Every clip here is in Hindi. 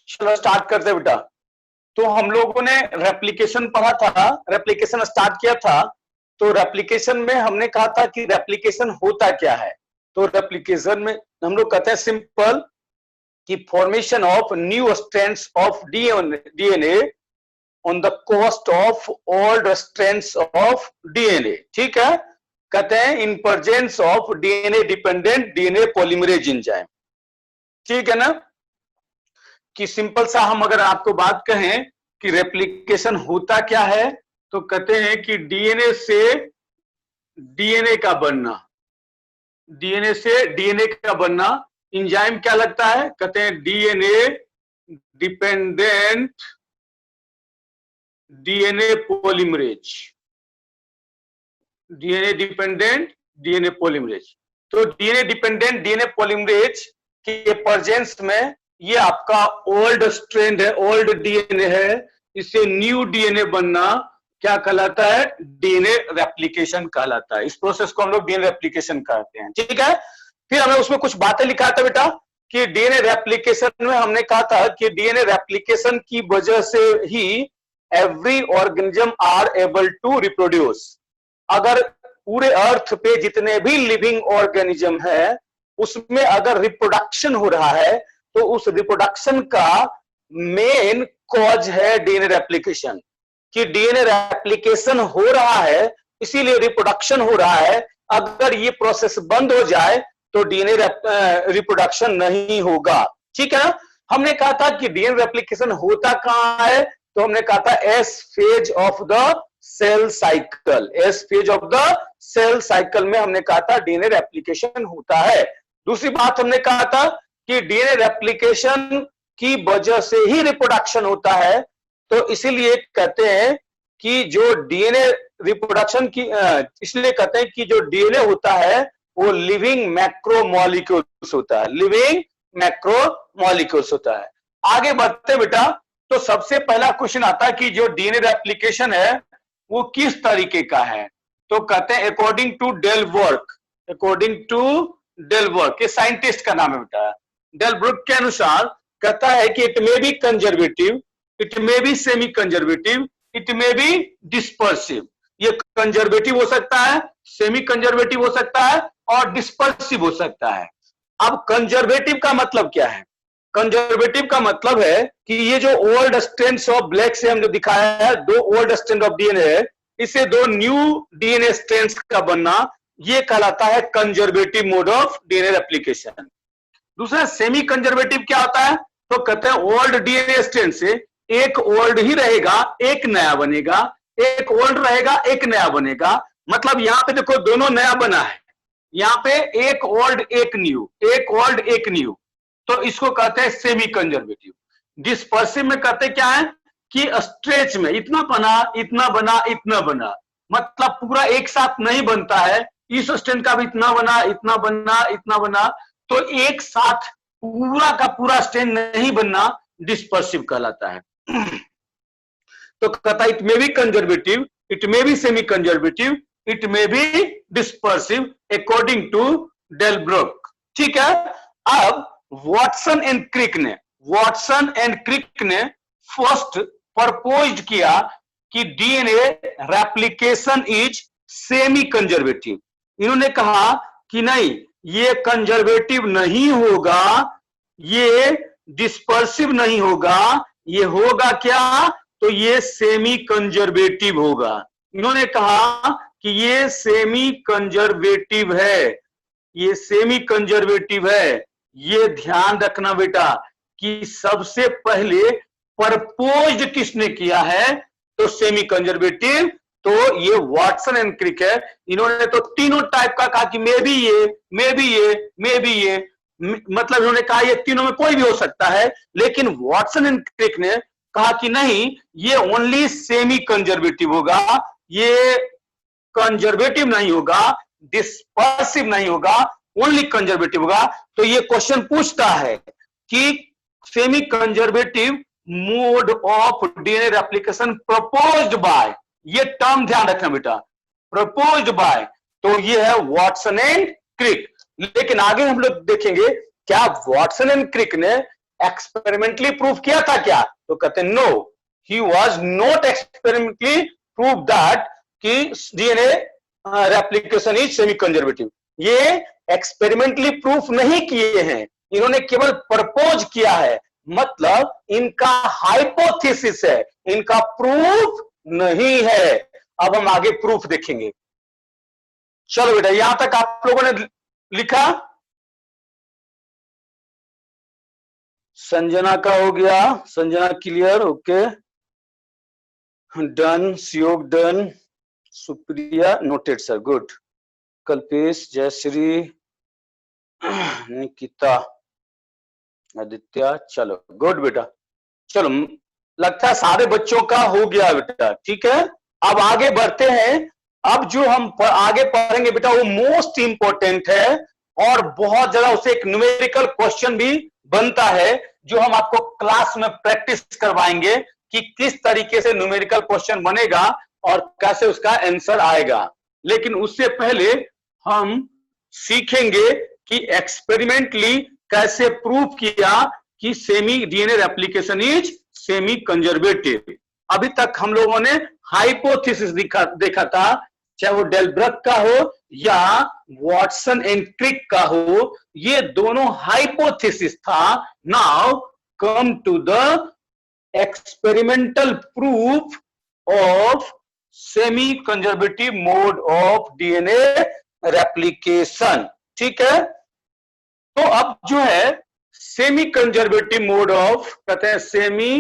चलो स्टार्ट करते हैं बेटा। तो हम लोगों ने रेप्लिकेशन पढ़ा था, रेप्लिकेशन स्टार्ट किया था। तो रेप्लिकेशन में हमने कहा था कि रेप्लिकेशन होता क्या है। तो रेप्लिकेशन में हम लोग कहते हैं सिंपल कि formation of new strands of DNA on the cost of old strands of DNA. ठीक है, कहते हैं in presence of DNA dependent DNA polymerase enzyme. ठीक है ना, कि सिंपल सा हम अगर आपको बात कहें कि रेप्लिकेशन होता क्या है, तो कहते हैं कि डीएनए से डीएनए का बनना, डीएनए से डीएनए का बनना एंजाइम क्या लगता है, कहते हैं DNA dependent DNA polymerase, DNA dependent DNA polymerase. तो डीएनए डिपेंडेंट डीएनए पॉलीमरेज के प्रेजेंस में ये आपका ओल्ड स्ट्रैंड है, ओल्ड डीएनए है, इससे न्यू डीएनए बनना क्या कहलाता है, डीएनए रेप्लिकेशन कहलाता है। इस प्रोसेस को हम लोग डीएनए रेप्लिकेशन कहते हैं। ठीक है, फिर हमें उसमें कुछ बातें लिखा था बेटा कि डीएनए रेप्लिकेशन में हमने कहा था कि डीएनए रेप्लिकेशन की वजह से ही every organism are able to reproduce. अगर पूरे अर्थ पे जितने भी लिविंग ऑर्गेनिज्म है उसमें अगर रिप्रोडक्शन हो रहा है तो उस रिप्रोडक्शन का मेन कॉज है डीएनए रेप्लिकेशन। कि डीएनए रेप्लिकेशन हो रहा है इसीलिए रिप्रोडक्शन हो रहा है। अगर ये प्रोसेस बंद हो जाए तो डीएनए रिप्रोडक्शन नहीं होगा। ठीक है ना, हमने कहा था कि डीएनए रेप्लिकेशन होता कहां है, तो हमने कहा था S phase of the cell cycle, S phase of the cell cycle में हमने कहा था डीएनए रेप्लिकेशन होता है। दूसरी बात हमने कहा था कि डीएनए रेप्लिकेशन की वजह से ही रिप्रोडक्शन होता है, तो इसीलिए कहते हैं कि जो डीएनए रिप्रोडक्शन की इसलिए कहते हैं कि जो डीएनए होता है वो लिविंग मैक्रोमोलिक्यूल्स होता है, लिविंग मैक्रोमोलिक्यूल्स होता है। आगे बढ़ते बेटा, तो सबसे पहला क्वेश्चन आता है कि जो डीएनए रेप्लिकेशन है वो किस तरीके का है। तो कहते हैं अकॉर्डिंग टू डेलवर्क, अकॉर्डिंग टू डेलवर्क, ये साइंटिस्ट का नाम है बेटा, डेलवर्क के अनुसार कहता है कि it may be conservative, it may be semi conservative, it may be dispersive. ये कंजर्वेटिव हो सकता है, सेमी कंजर्वेटिव हो सकता है और डिस्पर्सिव हो सकता है। अब कंजर्वेटिव का मतलब क्या है, कंजर्वेटिव का मतलब है कि ये जो ओल्ड स्ट्रैंड्स ऑफ ब्लैक से हमने दिखाया है, दो ओल्ड स्ट्रैंड ऑफ डीएनए है, इससे दो न्यू डीएनए स्ट्रैंड्स का बनना, ये कहलाता है conservative mode of DNA replication. दूसरा सेमी कंजर्वेटिव क्या होता है, तो कहते हैं ओल्ड डीएनए स्ट्रैंड से एक ओल्ड ही रहेगा, एक नया बनेगा, एक ओल्ड रहेगा, एक नया बनेगा। मतलब यहां पे देखो दोनों नया बना है, यहां पे एक ओल्ड एक न्यू, एक ओल्ड एक न्यू, तो इसको कहते हैं सेमी कंजर्वेटिव। डिस्पर्सिव में कहते क्या है कि स्ट्रेच में इतना बना, इतना बना, इतना बना, मतलब पूरा एक साथ नहीं बनता है, इस स्ट्रैंड का भी इतना बना, इतना बना, इतना बना, तो एक साथ पूरा का पूरा स्ट्रैंड नहीं बनना डिस्पर्सिव कहलाता है। तो कहता है it may be conservative, it may be semi conservative, it may be dispersive according to Delbruck. ठीक है, अब वॉटसन एंड क्रिक ने, वॉटसन एंड क्रिक ने फर्स्ट प्रपोज्ड किया कि DNA replication is semi conservative. इन्होंने कहा कि नहीं ये कंजर्वेटिव नहीं होगा, ये डिस्पर्सिव नहीं होगा, ये होगा क्या, तो ये सेमी कंजर्वेटिव होगा। इन्होंने कहा कि ये सेमी कंजर्वेटिव है, ये सेमी कंजर्वेटिव है। ये ध्यान रखना बेटा कि सबसे पहले प्रपोज किसने किया है, तो सेमी कंजर्वेटिव, तो ये वॉटसन एंड क्रिक है। इन्होंने तो तीनों टाइप का कहा कि मे बी ये, मे बी ये, मे बी ये, मतलब इन्होंने कहा ये तीनों में कोई भी हो सकता है, लेकिन वॉटसन एंड क्रिक ने कहा कि नहीं ये ओनली सेमी कंजर्वेटिव होगा, ये कंजर्वेटिव नहीं होगा, डिस्पर्सिव नहीं होगा, ओनली कंजर्वेटिव होगा। तो ये क्वेश्चन पूछता है कि semi conservative mode of DNA replication proposed by, ये टर्म ध्यान रखना बेटा, प्रपोज्ड बाय, तो ये है वॉटसन एंड क्रिक। लेकिन आगे हम लोग देखेंगे क्या वॉटसन एंड क्रिक ने एक्सपेरिमेंटली प्रूव किया था क्या? तो कहते हैं no, he was not experimentally prove that कि DNA replication is semi conservative. ये एक्सपेरिमेंटली प्रूफ नहीं किए हैं, इन्होंने केवल प्रपोज किया है, मतलब इनका हाइपोथेसिस है, इनका प्रूफ नहीं है। अब हम आगे प्रूफ देखेंगे। चलो बेटा, यहां तक आप लोगों ने लिखा। संजना का हो गया, Sanjana clear, okay done, Suyog done, Supriya noted sir, good. Kalpesh, Jayashree, Nikita, Aditya, चलो गुड बेटा। चलो लगता है सारे बच्चों का हो गया बेटा, ठीक है। अब आगे बढ़ते हैं। अब जो हम आगे पढ़ेंगे बेटा वो मोस्ट इंपॉर्टेंट है और बहुत ज्यादा उसे एक न्यूमेरिकल क्वेश्चन भी बनता है, जो हम आपको क्लास में प्रैक्टिस करवाएंगे कि किस तरीके से न्यूमेरिकल क्वेश्चन बनेगा और कैसे उसका आंसर आएगा। लेकिन उससे पहले हम सीखेंगे कि एक्सपेरिमेंटली कैसे प्रूफ किया कि semi DNA replication is semi conservative. अभी तक हम लोगों ने हाइपोथेसिस देखा था, चाहे वो डेलब्रग का हो या वॉटसन एंड क्रिक का हो, ये दोनों हाइपोथेसिस था। Now come to the experimental proof of semi conservative mode of DNA replication, ठीक है। तो अब जो है सेमी कंजर्वेटिव मोड ऑफ, कहते हैं semi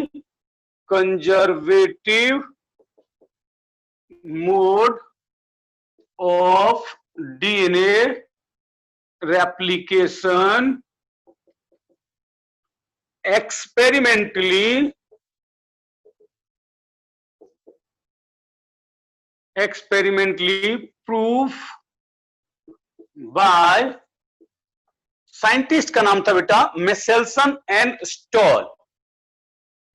conservative mode of DNA replication experimentally proof by, scientist का नाम था बेटा Meselson and Stahl,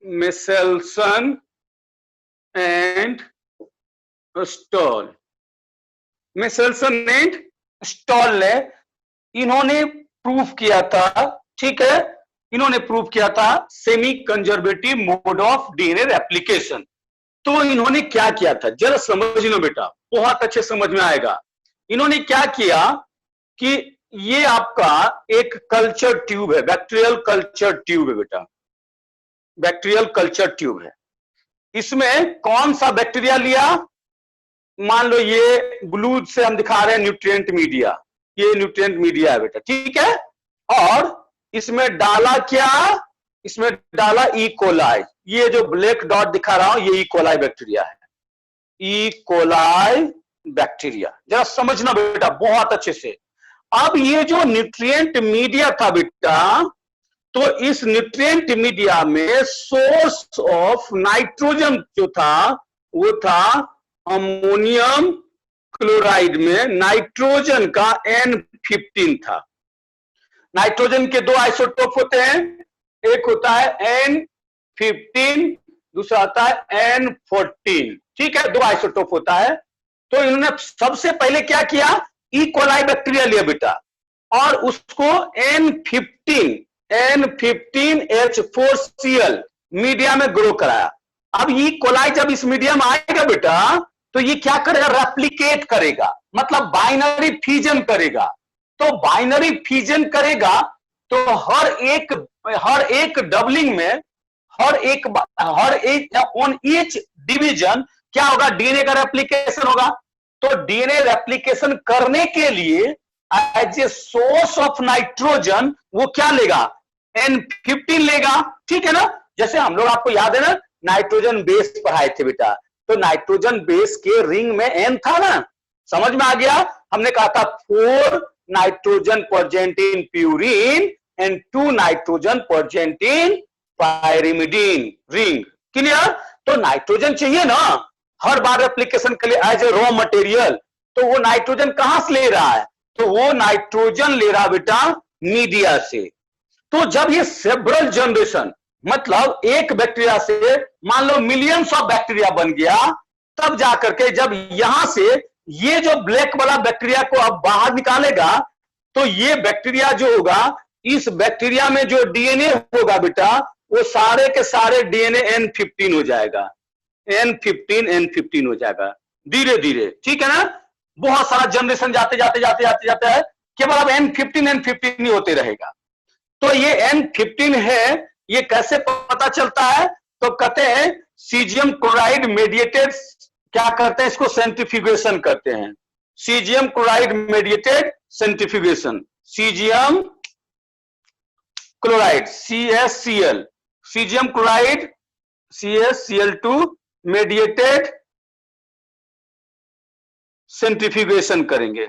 Meselson and Stahl, Meselson and Stahl ने इन्होंने प्रूफ किया था, ठीक है। इन्होंने प्रूफ किया था semi conservative mode of DNA replication. तो इन्होंने क्या किया था जरा समझ लो बेटा, बहुत अच्छे समझ में आएगा। इन्होंने क्या किया कि ये आपका एक कल्चर ट्यूब है, बैक्टीरियल कल्चर ट्यूब है बेटा, बैक्टीरियल कल्चर ट्यूब है। इसमें कौन सा बैक्टीरिया लिया? मान लो ये ब्लू से हम दिखा रहे हैं न्यूट्रिएंट मीडिया, ये न्यूट्रिएंट मीडिया है बेटा, ठीक है। और इसमें डाला क्या? इसमें डाला ई कोलाई, ये जो ब्लैक डॉट दिखा रहा हूं ये ई कोलाई बैक्टीरिया है, ई कोलाई बैक्टीरिया। जरा समझना बेटा बहुत अच्छे से। अब ये जो न्यूट्रिएंट मीडिया था बेटा, तो इस न्यूट्रिएंट मीडिया में सोर्स ऑफ नाइट्रोजन जो था वो था अमोनियम क्लोराइड में नाइट्रोजन का N15 था। नाइट्रोजन के दो आइसोटोप होते हैं, एक होता है N15, दूसरा होता है N14, ठीक है, दो आइसोटोप होता है। तो इन्होंने सबसे पहले क्या किया, ई कोलाई बैक्टीरिया लिया बेटा और उसको N15H4Cl मीडिया में ग्रो कराया। अब ई कोलाई जब इस मीडिया में आएगा बेटा तो ये क्या करेगा, रेप्लिकेट करेगा, मतलब बाइनरी फ्यूजन करेगा। तो बाइनरी फ्यूजन करेगा तो हर एक डबलिंग में, हर एक ऑन ईच डिवीजन क्या होगा, डीएनए का रेप्लिकेशन होगा। तो डीएनए रेप्लिकेशन करने के लिए as a source of nitrogen वो क्या लेगा, N15 लेगा, ठीक है ना। जैसे हम लोग, आपको याद है ना, नाइट्रोजन बेस पढ़ाए थे बेटा, तो नाइट्रोजन बेस के रिंग में N था ना, समझ में आ गया। हमने कहा था 4 nitrogen present in purine and 2 nitrogen present in pyrimidine ring, clear. तो नाइट्रोजन चाहिए ना हर बार रेप्लिकेशन के लिए एज ए रॉ मटेरियल, तो वो नाइट्रोजन कहां से ले रहा है, तो वो नाइट्रोजन ले रहा बेटा मीडिया से। तो जब ये सेवरल जनरेशन, मतलब एक बैक्टीरिया से मान लो मिलियंस ऑफ बैक्टीरिया बन गया, तब जाकर के जब यहां से ये जो ब्लैक वाला बैक्टीरिया को अब बाहर निकालेगा, तो ये बैक्टीरिया जो होगा इस बैक्टीरिया में जो डीएनए होगा बेटा, वो सारे के सारे डीएनए N15 हो जाएगा, N15 हो जाएगा धीरे धीरे, ठीक है ना। बहुत सारा जनरेशन जाते जाते जाते जाते जाता है, केवल अब N15 ही होते रहेगा। तो ये N15 है, ये कैसे पता चलता है? तो कहते हैं सीजियम क्लोराइड मेडिएटेड, क्या करते हैं इसको, सेंट्रीफ्यूगेशन करते हैं, caesium chloride mediated centrifugation, caesium chloride CaCl, caesium chloride CaCl2 mediated centrifugation करेंगे।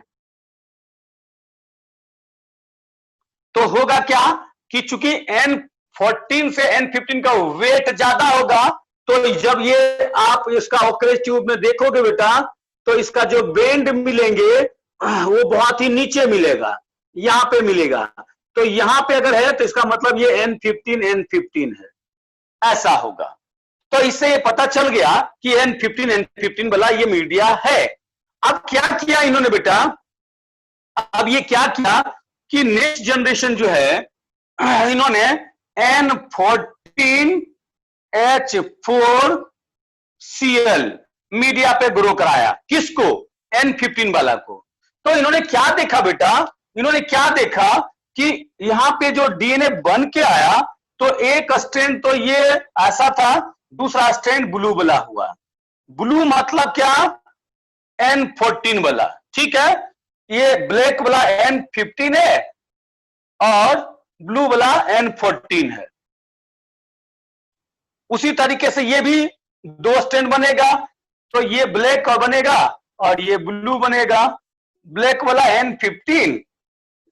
तो होगा क्या कि चूंकि N14 से N15 का वेट ज्यादा होगा, तो जब ये आप इसका ओक्रेज ट्यूब में देखोगे बेटा, तो इसका जो बेंड मिलेंगे वो बहुत ही नीचे मिलेगा, यहां पे मिलेगा। तो यहां पे अगर है तो इसका मतलब ये N15 है, ऐसा होगा। तो इससे ये पता चल गया कि N15 वाला ये मीडिया है। अब क्या किया इन्होंने बेटा, अब ये क्या किया कि नेक्स्ट जनरेशन जो है, इन्होंने N14H4Cl मीडिया पे ग्रो कराया। किसको? N15 वाला को। तो इन्होंने क्या देखा बेटा, इन्होंने क्या देखा कि यहां पे जो डीएनए बन के आया, तो एक स्ट्रैंड तो ये ऐसा था, दूसरा स्ट्रैंड ब्लू वाला हुआ। ब्लू मतलब क्या? N14 वाला, ठीक है। ये ब्लैक वाला N15 है और ब्लू वाला N14 है। उसी तरीके से ये भी दो स्ट्रैंड बनेगा, तो ये ब्लैक का बनेगा और ये ब्लू बनेगा, ब्लैक वाला N15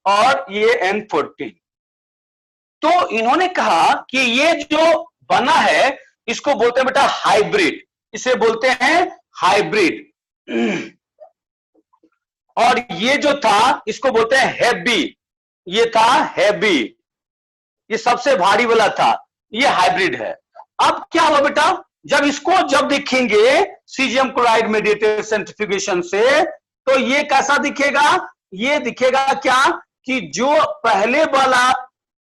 और ये N14। तो इन्होंने कहा कि ये जो बना है इसको बोलते हैं बेटा हाइब्रिड, इसे बोलते हैं हाइब्रिड। और ये जो था इसको बोलते हैं हैवी, ये था हैवी, ये सबसे भारी वाला था, ये हाइब्रिड है। अब क्या हुआ बेटा, जब इसको जब देखेंगे सीजियम क्लोराइड मेडिएटेड सेंट्रीफ्यूगेशन से, तो ये कैसा दिखेगा? ये दिखेगा क्या कि जो पहले वाला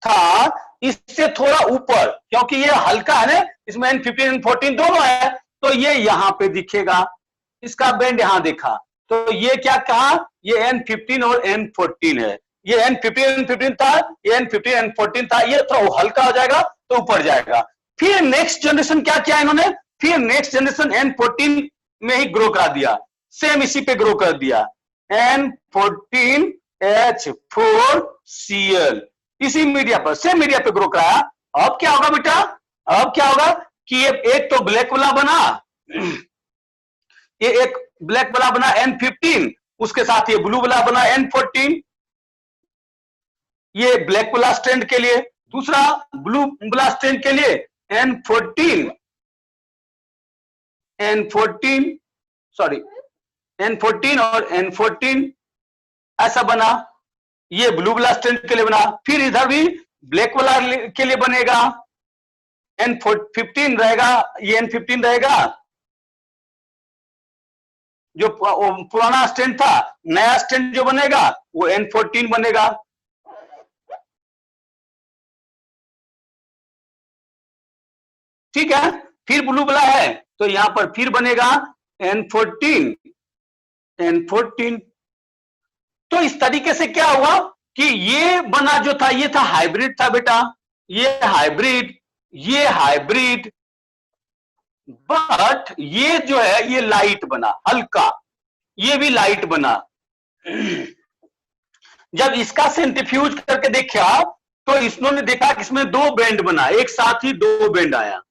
था इससे थोड़ा ऊपर, क्योंकि ये हल्का है ना, इसमें N15 N14 दोनों है, तो ये यहां पे दिखेगा, इसका बेंड यहां देखा, तो ये क्या कहा, ये N15 और N14 है। ये N15 था, ये N15 N14 था, ये थोड़ा हल्का हो जाएगा तो ऊपर जाएगा। फिर नेक्स्ट जनरेशन क्या किया इन्होंने, फिर नेक्स्ट जनरेशन N14 में ही ग्रो करा दिया, सेम इसी पे ग्रो कर दिया, N14H4Cl, इसी मीडिया पर, सेम मीडिया पे ग्रो कराया। अब क्या होगा बेटा, अब क्या होगा कि ये एक तो ब्लैक वाला बना, ये एक ब्लैक वाला बना N15, उसके साथ ये ब्लू वाला बना N14, ये ब्लैक वाला स्ट्रैंड के लिए, दूसरा ब्लू वाला स्ट्रैंड के लिए N14 और N14 ऐसा बना, ये ब्लू वाला स्ट्रैंड के लिए बना। फिर इधर भी ब्लैक वाला के लिए बनेगा, N15 रहेगा, ये N15 रहेगा, जो पुराना स्ट्रैंड था, नया स्ट्रैंड जो बनेगा वो N14 बनेगा। ठीक है, फिर ब्लू वाला है तो यहां पर फिर बनेगा N14। तो इस तरीके से क्या हुआ कि ये बना जो था, ये था हाइब्रिड था बेटा, ये हाइब्रिड, बट ये जो है ये लाइट बना, हल्का, ये भी लाइट बना। जब इसका सेंट्रीफ्यूज करके देखा तो इसने देखा कि इसमें दो बेंड बना, एक साथ ही दो बेंड आया,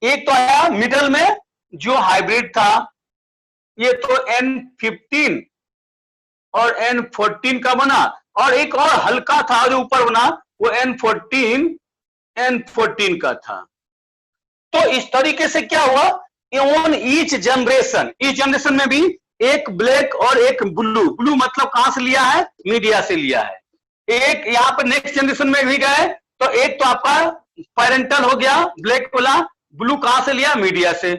एक तो आया मिडल में जो हाइब्रिड था, ये तो N15 और N14 का बना, और एक और हल्का था जो ऊपर बना, वो N14 का था। तो इस तरीके से क्या हुआ, ऑन ईच जनरेशन में भी एक ब्लैक और एक ब्लू मतलब कहां से लिया है, मीडिया से लिया है। एक यहां पर नेक्स्ट जनरेशन में भी गए तो एक तो आपका पैरेंटल हो गया ब्लैक वाला, ब्लू कहां से लिया, मीडिया से।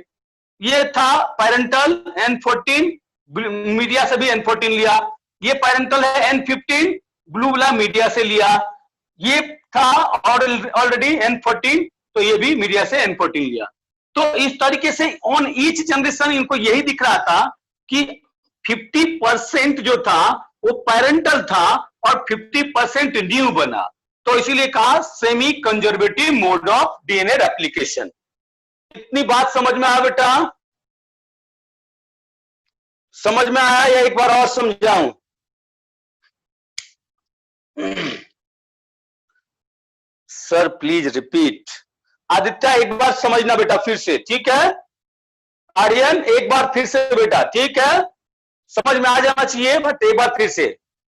ये था पैरेंटल N14, मीडिया से भी N14 लिया। ये पैरेंटल है N15, ब्लू वाला मीडिया से लिया, ये था ऑलरेडी N14, तो ये भी मीडिया से N14 लिया। तो इस तरीके से ऑन ईच जनरेशन इनको यही दिख रहा था कि 50% जो था वो पैरेंटल था और 50% न्यू बना, तो इसीलिए कहा semi conservative mode of DNA replication. इतनी बात समझ में आया बेटा? समझ में आया या एक बार और समझाऊं? Sir please repeat. आदित्य एक बार समझना बेटा फिर से, ठीक है? आर्यन एक बार फिर से बेटा, ठीक है? समझ में आ जाना चाहिए, बट एक बार फिर से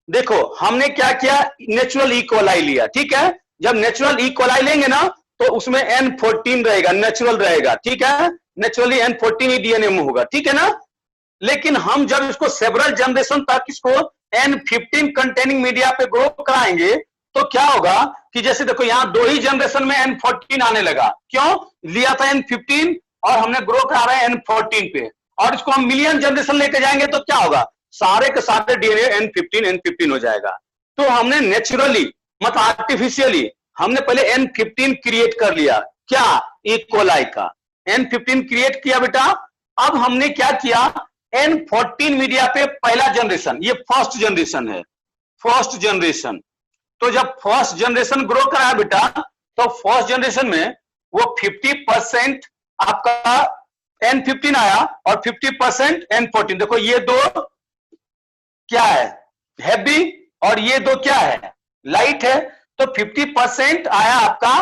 देखो, हमने क्या किया, नेचुरल इक्वलाई लिया, ठीक है? जब नेचुरल इक्वलाई लेंगे ना तो उसमें N14 रहेगा, नेचुरल रहेगा, ठीक है? नेचुरली N14 ही डीएनए में होगा, ठीक है ना? लेकिन हम जब इसको सेवरल जनरेशन तक इसको N15 कंटेनिंग मीडिया पे ग्रो कराएंगे तो क्या होगा कि जैसे देखो यहां 2 ही जनरेशन में N14 आने लगा, क्यों? लिया था N15 और हमने ग्रो करा रहे हैं N14 पे, और इसको हम मिलियन जनरेशन लेके जाएंगे तो क्या होगा, सारे के सारे डीएनए N15 हो जाएगा। तो हमने नेचुरली मतलब आर्टिफिशियली हमने पहले N15 क्रिएट कर लिया, क्या? इकोलाई का N15 क्रिएट किया बेटा। अब हमने क्या किया, N14 मीडिया पे पहला जनरेशन, ये फर्स्ट जनरेशन है, फर्स्ट जनरेशन। तो जब फर्स्ट जनरेशन ग्रो कराया बेटा, तो फर्स्ट जनरेशन में वो 50% आपका N15 आया और 50% N14। देखो ये दो क्या है, हैवी, और ये दो क्या है, लाइट है। तो 50% आया आपका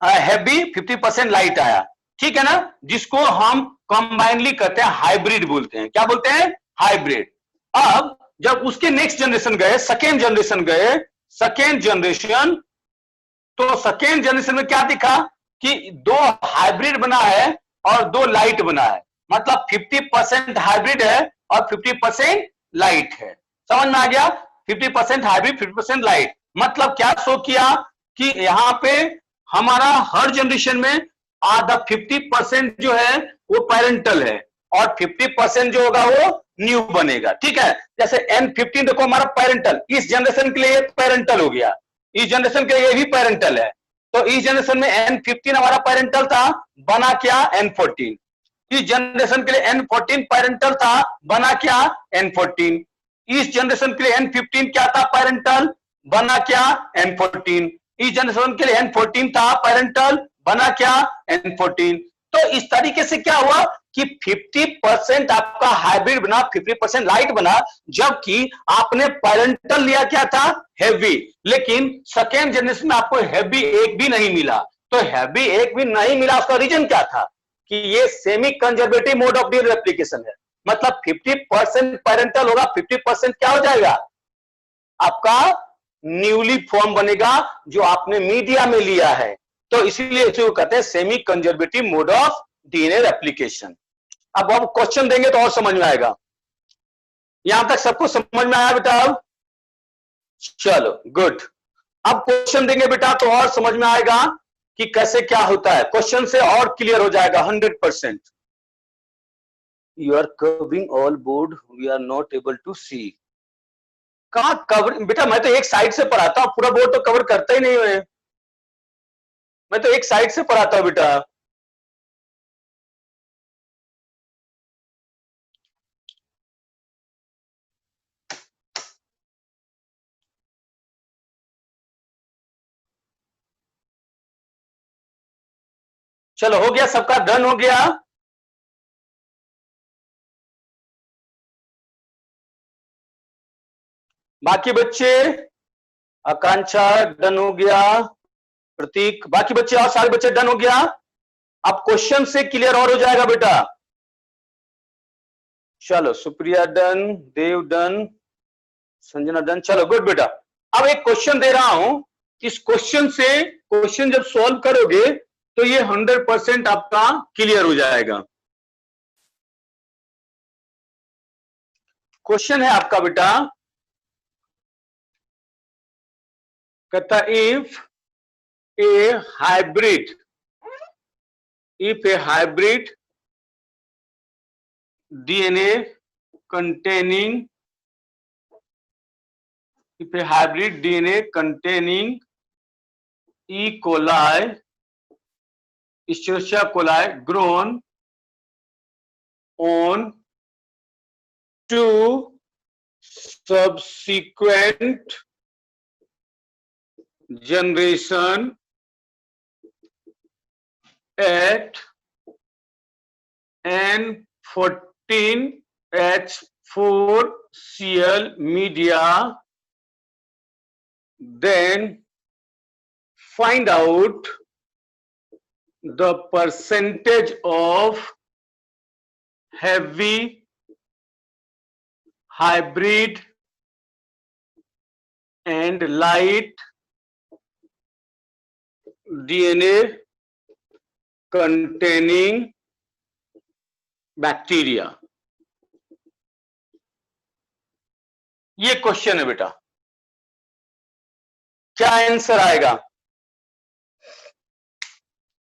हैवी, 50% लाइट आया, ठीक है ना? जिसको हम कंबाइनली कहते हैं हाइब्रिड बोलते हैं, क्या बोलते हैं? हाइब्रिड। अब जब उसके नेक्स्ट जनरेशन गए, सेकेंड जनरेशन गए, सेकेंड जनरेशन, तो सेकेंड जनरेशन में क्या दिखा कि 2 हाइब्रिड बना है और 2 लाइट बना है, मतलब 50% हाइब्रिड है और 50% लाइट है। समझ में आ गया? 50% हाइब्रिड, 50% लाइट, मतलब क्या शो किया कि यहां पे हमारा हर जनरेशन में आधा 50% जो है वो पैरेंटल है और 50% जो होगा वो न्यू बनेगा, ठीक है? जैसे N15 देखो हमारा पैरेंटल, इस जनरेशन के लिए पैरेंटल हो गया, इस जनरेशन के लिए ये भी पैरेंटल है। तो इस जनरेशन में N15 हमारा पैरेंटल था, बना क्या? N14। इस जनरेशन के लिए N14 पैरेंटल था, बना क्या? N14। इस जनरेशन के लिए N15 क्या था? पैरेंटल, बना क्या? N14। इस जनरेशन के लिए N14 था पैरेंटल, बना क्या? N14। तो इस तरीके से क्या हुआ कि 50% आपका हाइब्रिड बना, 50% लाइट बना, जबकि आपने पैरेंटल लिया क्या था? हैवी। लेकिन सेकेंड जनरेशन में आपको हैवी एक भी नहीं मिला। तो हैवी एक भी नहीं मिला, उसका रीजन क्या था कि ये semi conservative mode of DNA replication है। मतलब 50% पैरेंटल होगा, 50% क्या हो जाएगा? आपका न्यूली फॉर्म बनेगा जो आपने मीडिया में लिया है। तो इसीलिए इसे कहते हैं semi conservative mode of DNA replication. अब हम क्वेश्चन देंगे तो और समझ में आएगा। यहां तक सबको समझ में आया बेटा? अब चलो गुड। अब क्वेश्चन देंगे बेटा तो और समझ में आएगा कि कैसे क्या होता है, क्वेश्चन से और क्लियर हो जाएगा 100%। You are covering all board, we are not able to see. कहां कवर बेटा? मैं तो एक साइड से पढ़ाता हूं, पूरा बोर्ड तो कवर करता ही नहीं है। मैं तो एक साइड से पढ़ाता हूं बेटा। चलो हो गया, सबका डन हो गया? बाकी बच्चे, आकांक्षा डन हो गया, प्रतीक, बाकी बच्चे और सारे बच्चे डन हो गया? अब क्वेश्चन से क्लियर और हो जाएगा बेटा। चलो Supriya done, they've done, Sanjana done, चलो गुड बेटा। अब एक क्वेश्चन दे रहा हूं, इस क्वेश्चन से क्वेश्चन जब सॉल्व करोगे तो ये 100% आपका क्लियर हो जाएगा। क्वेश्चन है आपका बेटा, कहता a hybrid if a hybrid DNA containing if a hybrid DNA containing E. coli, Escherichia coli grown on two subsequent generation at N14H4Cl media, then find out the percentage of heavy hybrid and light DNA containing bacteria. ये क्वेश्चन है बेटा, क्या आंसर आएगा?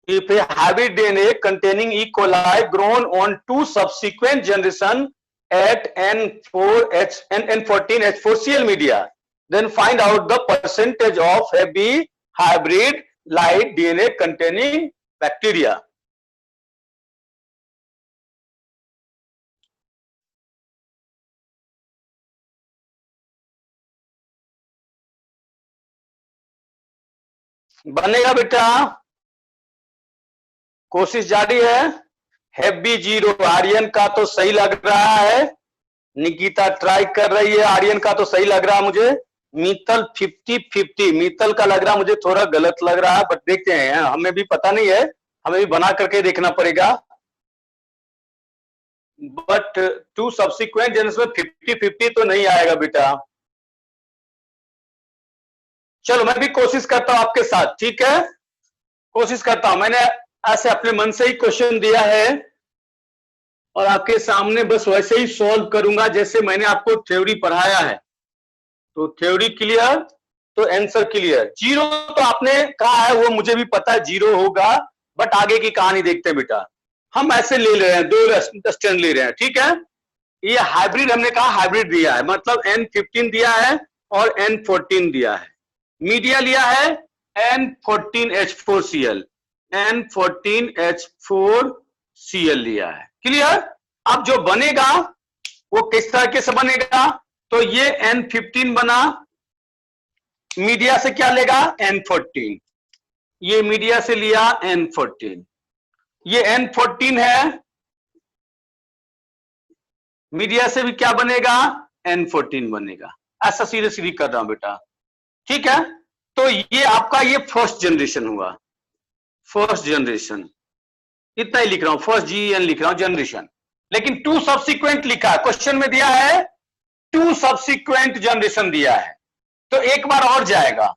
If a hybrid DNA containing E. coli grown on two subsequent generation at N14H4Cl media, then find out the percentage of heavy hybrid light DNA containing bacteria. बनेगा बेटा, कोशिश जारी है। हैप्पी 0 आर्यन का तो सही लग रहा है, निकिता ट्राई कर रही है, आर्यन का तो सही लग रहा है मुझे। मीतल 50-50, मीतल का लग रहा मुझे थोड़ा गलत लग रहा है, बट देखते हैं, हमें भी पता नहीं है, हमें भी बना करके देखना पड़ेगा। बट टू सब्सिक्वेंट जनरेशन में 50-50 तो नहीं आएगा बेटा। चलो मैं भी कोशिश करता हूं आपके साथ, ठीक है, कोशिश करता हूं। मैंने ऐसे अपने मन से ही क्वेश्चन दिया है और आपके सामने बस वैसे ही सॉल्व करूंगा जैसे मैंने आपको थ्योरी पढ़ाया है। तो थ्योरी क्लियर तो आंसर क्लियर। 0 तो आपने कहा है, वो मुझे भी पता है 0 होगा, बट आगे की कहानी देखते हैं बेटा। हम ऐसे ले रहे हैं, 2 स्टैंड ले रहे हैं, ठीक है। ये हाइब्रिड हमने कहा हाइब्रिड दिया है, मतलब N15 दिया है और N14 दिया है। मीडिया लिया है N14H4Cl, N14H4Cl लिया है, क्लियर। अब जो बनेगा वो किस तरीके से बनेगा? तो ये N15 बना, मीडिया से क्या लेगा? N14, ये मीडिया से लिया N14, ये N14 है, मीडिया से भी क्या बनेगा? N14 बनेगा। ऐसा सीधे सीधी कर रहा हूं बेटा, ठीक है। तो ये आपका ये फर्स्ट जनरेशन हुआ, फर्स्ट जनरेशन, इतना ही लिख रहा हूं, फर्स्ट GN लिख रहा हूं, जनरेशन। लेकिन 2 सब्सिक्वेंट लिखा है, क्वेश्चन में दिया है 2 सब्सिक्वेंट जनरेशन दिया है, तो एक बार और जाएगा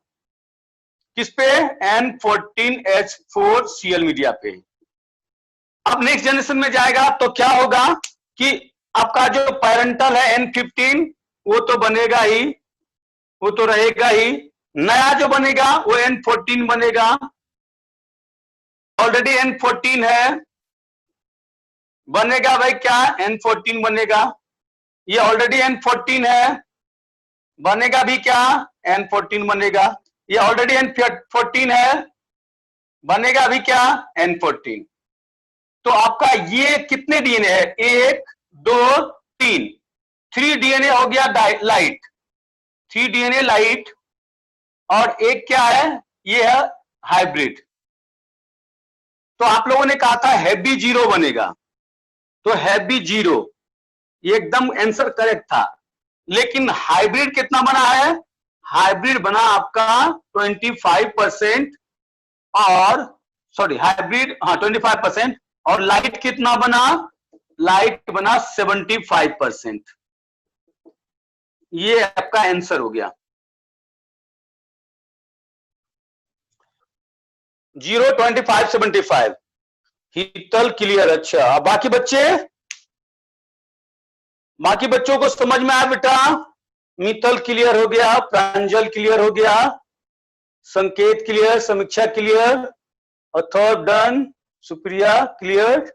किस पे? N14H4Cl मीडिया पे। अब नेक्स्ट जनरेशन में जाएगा तो क्या होगा कि आपका जो पेरेंटल है N15 वो तो बनेगा ही, वो तो रहेगा ही। नया जो बनेगा वो N14 बनेगा, ऑलरेडी N14 है, बनेगा भाई क्या? N14 बनेगा। ये ऑलरेडी N14 है, बनेगा भी क्या? N14 बनेगा। ये ऑलरेडी N14 है, बनेगा भी क्या? N14। तो आपका ये कितने डीएनए है? 1 2 3, 3 डीएनए हो गया लाइट, 3 डीएनए लाइट, और एक क्या है? ये है हाइब्रिड। तो आप लोगों ने कहा था हैप्पी 0 बनेगा, तो हैप्पी 0 ये एकदम आंसर करेक्ट था। लेकिन हाइब्रिड कितना बना है? हाइब्रिड बना आपका 25%, और सॉरी हाइब्रिड, हाँ 25%, और लाइट कितना बना? लाइट बना 75%। ये आपका आंसर हो गया। 0 25 75 हीतल क्लियर। अच्छा, बाकी बच्चे, बाकी बच्चों को समझ में आया बेटा? मित्तल क्लियर हो गया, प्रांजल क्लियर हो गया, Sanket clear, Samiksha clear, Atharv done, Supriya clear,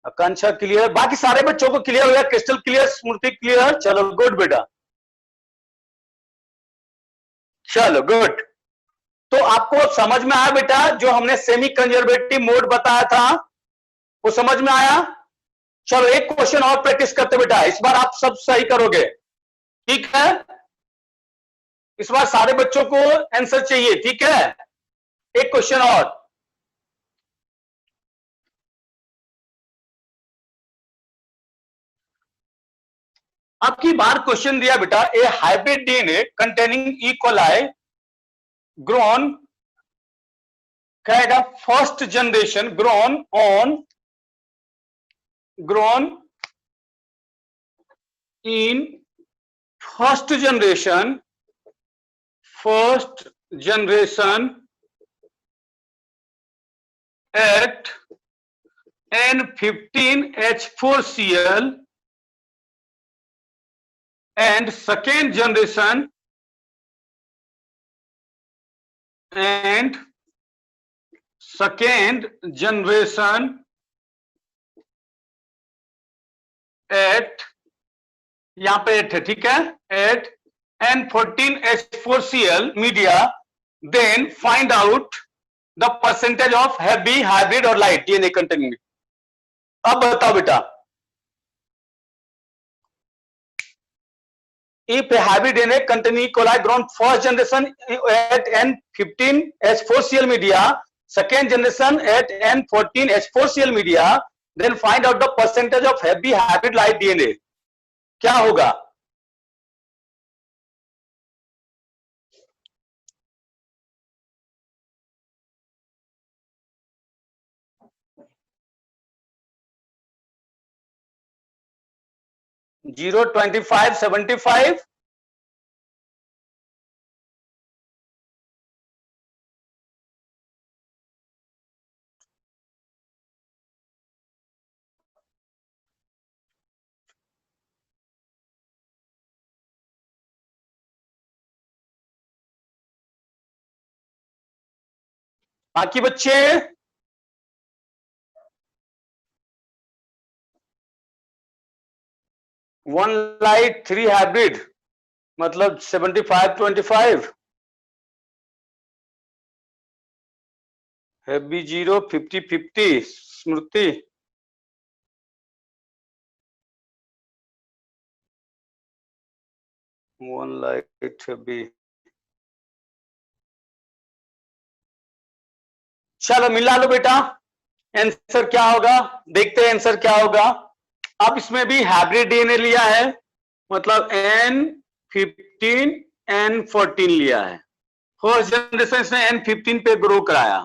Akanksha clear, बाकी सारे बच्चों को क्लियर हो गया, क्रिस्टल क्लियर, स्मृति क्लियर। चलो गुड बेटा। चलो गुड। तो आपको समझ में आया बेटा जो हमने सेमी कंजर्वेटिव मोड बताया था, वो समझ में आया? चलो एक क्वेश्चन और प्रैक्टिस करते बेटा, इस बार आप सब सही करोगे, ठीक है? इस बार सारे बच्चों को आंसर चाहिए, ठीक है? एक क्वेश्चन और। अब की बार क्वेश्चन दिया बेटा, a hybrid DNA containing E coli grown, कहेगा first generation grown in first generation at N15H4Cl and second generation at, यहां पे 8 है, ठीक है, at N14H4Cl media, then find out the percentage of heavy, hybrid और light DNA containing। अब बताओ बेटा, if a hybrid DNA containing E. coli grown first generation at N15H4Cl media, second generation at N14H4Cl media, then find out the percentage of heavy, hybrid, light DNA, क्या होगा? जीरो 25 75 बाकी बच्चे 1 light 3 hybrid मतलब 75 25, हेवी 0 50 50, स्मृति 1 light हेवी। चलो मिला लो बेटा, आंसर क्या होगा, देखते हैं आंसर क्या होगा। अब इसमें भी हाइब्रिड डीएनए लिया है, मतलब N15 N14 लिया है। फर्स्ट जनरेशन इसने N15 पे ग्रो कराया,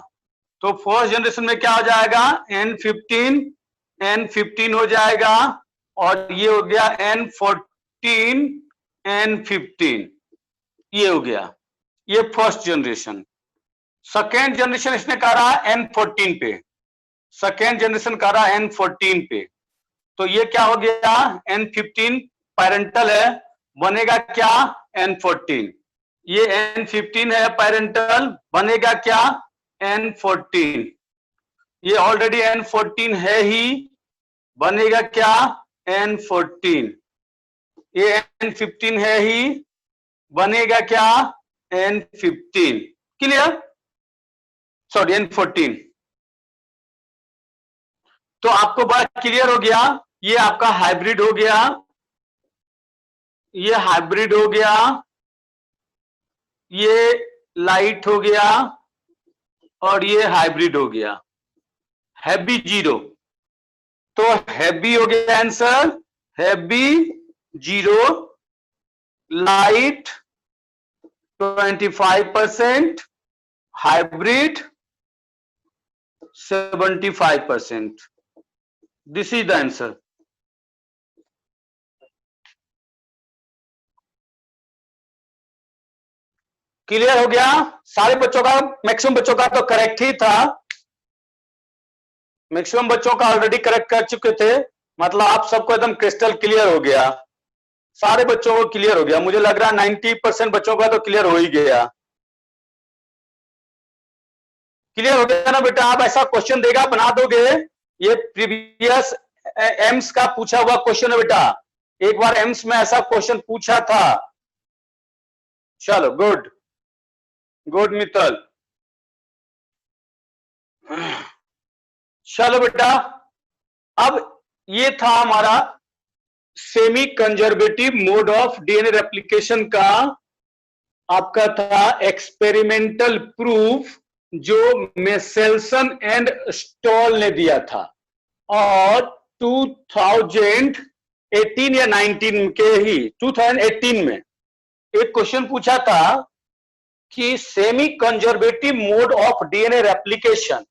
तो फर्स्ट जनरेशन में क्या हो जाएगा, N15 N15 हो जाएगा, और ये हो गया N14 N15, ये हो गया, ये फर्स्ट जनरेशन। सेकेंड जनरेशन इसने करा N14 पे, सेकेंड जनरेशन करा N14 पे, तो ये क्या हो गया, N15 पैरेंटल है, बनेगा क्या, N14। ये N15 है पैरेंटल, बनेगा क्या, N14। ये ऑलरेडी N14 है ही, बनेगा क्या, N14। ये N15 है ही, बनेगा क्या, N15। Clear, sorry N14। तो आपको बात क्लियर हो गया, ये आपका हाइब्रिड हो गया, ये हाइब्रिड हो गया, ये लाइट हो गया, और ये हाइब्रिड हो गया, हैवी 0। तो हैवी हो गया answer, heavy 0, light 25%, hybrid 75%। This is the answer. Clear हो गया सारे बच्चों का, मैक्सिमम बच्चों का तो करेक्ट ही था, मैक्सिमम बच्चों का ऑलरेडी करेक्ट कर चुके थे, मतलब आप सबको एकदम क्रिस्टल क्लियर हो गया, सारे बच्चों को क्लियर हो गया, मुझे लग रहा है 90% बच्चों का तो क्लियर हो ही गया। क्लियर हो गया ना बेटा? आप ऐसा क्वेश्चन देगा बना दोगे, ये प्रीवियस एम्स का पूछा हुआ क्वेश्चन है बेटा, एक बार एम्स में ऐसा क्वेश्चन पूछा था। चलो गुड। गुड मित्तल। चलो बेटा, अब ये था हमारा semi conservative mode of DNA replication का आपका था एक्सपेरिमेंटल प्रूफ जो मेसेल्सन एंड स्टॉल ने दिया था। और 2018 या 19 के ही 2018 में एक क्वेश्चन पूछा था कि semi conservative mode of DNA replication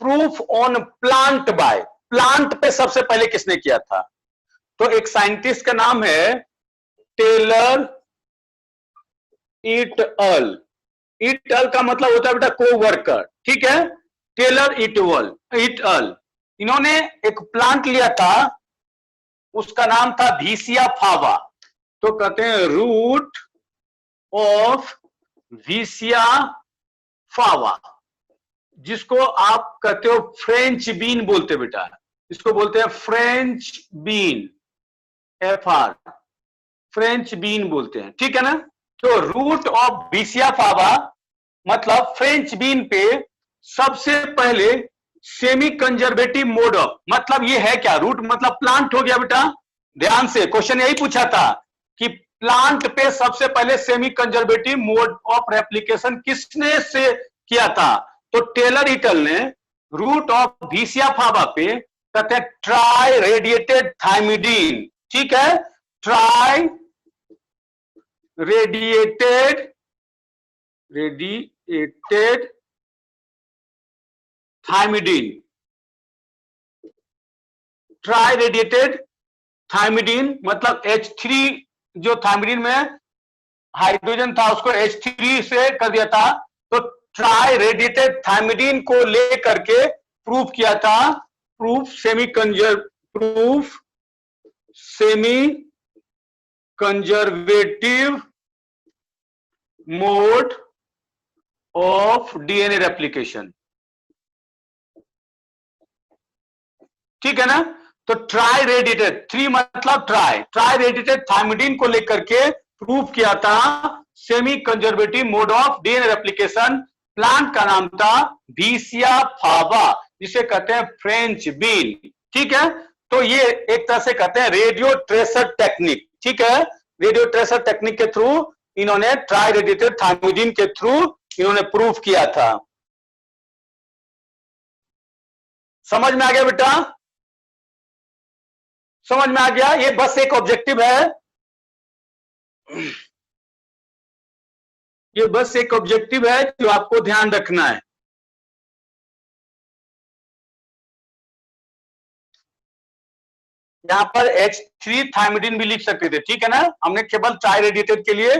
proof on plant by, plant पे सबसे पहले किसने किया था? तो एक साइंटिस्ट का नाम है Taylor et al. Et al का मतलब होता है बेटा को वर्कर, ठीक है। टेलर इट अल इन्होंने एक प्लांट लिया था, उसका नाम था वीसिया फावा। तो कहते हैं रूट ऑफ वीसिया फावा, जिसको आप कहते हो फ्रेंच बीन बोलते बेटा, इसको बोलते हैं French bean, FR, French bean बोलते हैं, ठीक है ना। तो रूट ऑफ वीसिया फावा मतलब फ्रेंच बीन पे सबसे पहले सेमी कंजर्वेटिव मोड ऑफ, मतलब ये है क्या? रूट मतलब प्लांट हो गया बेटा। ध्यान से क्वेश्चन यही पूछा था कि प्लांट पे सबसे पहले semi conservative mode of replication किसने से किया था? तो टेलर इटल ने रूट ऑफ वीसिया फावा पे कहते हैं ट्राई रेडिएटेड थाइमिडीन, ठीक है, try radiated thymidine, try radiated thymidine मतलब H3, जो थाइमिडीन में हाइड्रोजन था उसको H3 से कर दिया था। तो ट्राई रेडिएटेड थाइमिडीन को लेकर के प्रूफ किया था, proof semi conservative mode of DNA replication, ठीक है ना। तो ट्राई रेडिएटेड, 3 मतलब ट्राई रेडिएटेड थाइमिडीन को लेकर के प्रूफ किया था semi conservative mode of DNA replication. Plant का नाम था वीसिया फावा, जिसे कहते हैं फ्रेंच बीन, ठीक है। तो ये एक तरह से कहते हैं रेडियो ट्रेसर टेक्निक, ठीक है। रेडियो ट्रेसर टेक्निक के थ्रू इन्होंने ट्राई रेडिएटेड थाइमिडीन के थ्रू इन्होंने प्रूफ किया था। समझ में आ गया बेटा? समझ में आ गया? ये बस एक ऑब्जेक्टिव है, ये बस एक ऑब्जेक्टिव है जो आपको ध्यान रखना है। यहां पर H3 थाइमिडीन भी लिख सकते थे, ठीक है ना। हमने केवल ट्राई रेडिएटेड के लिए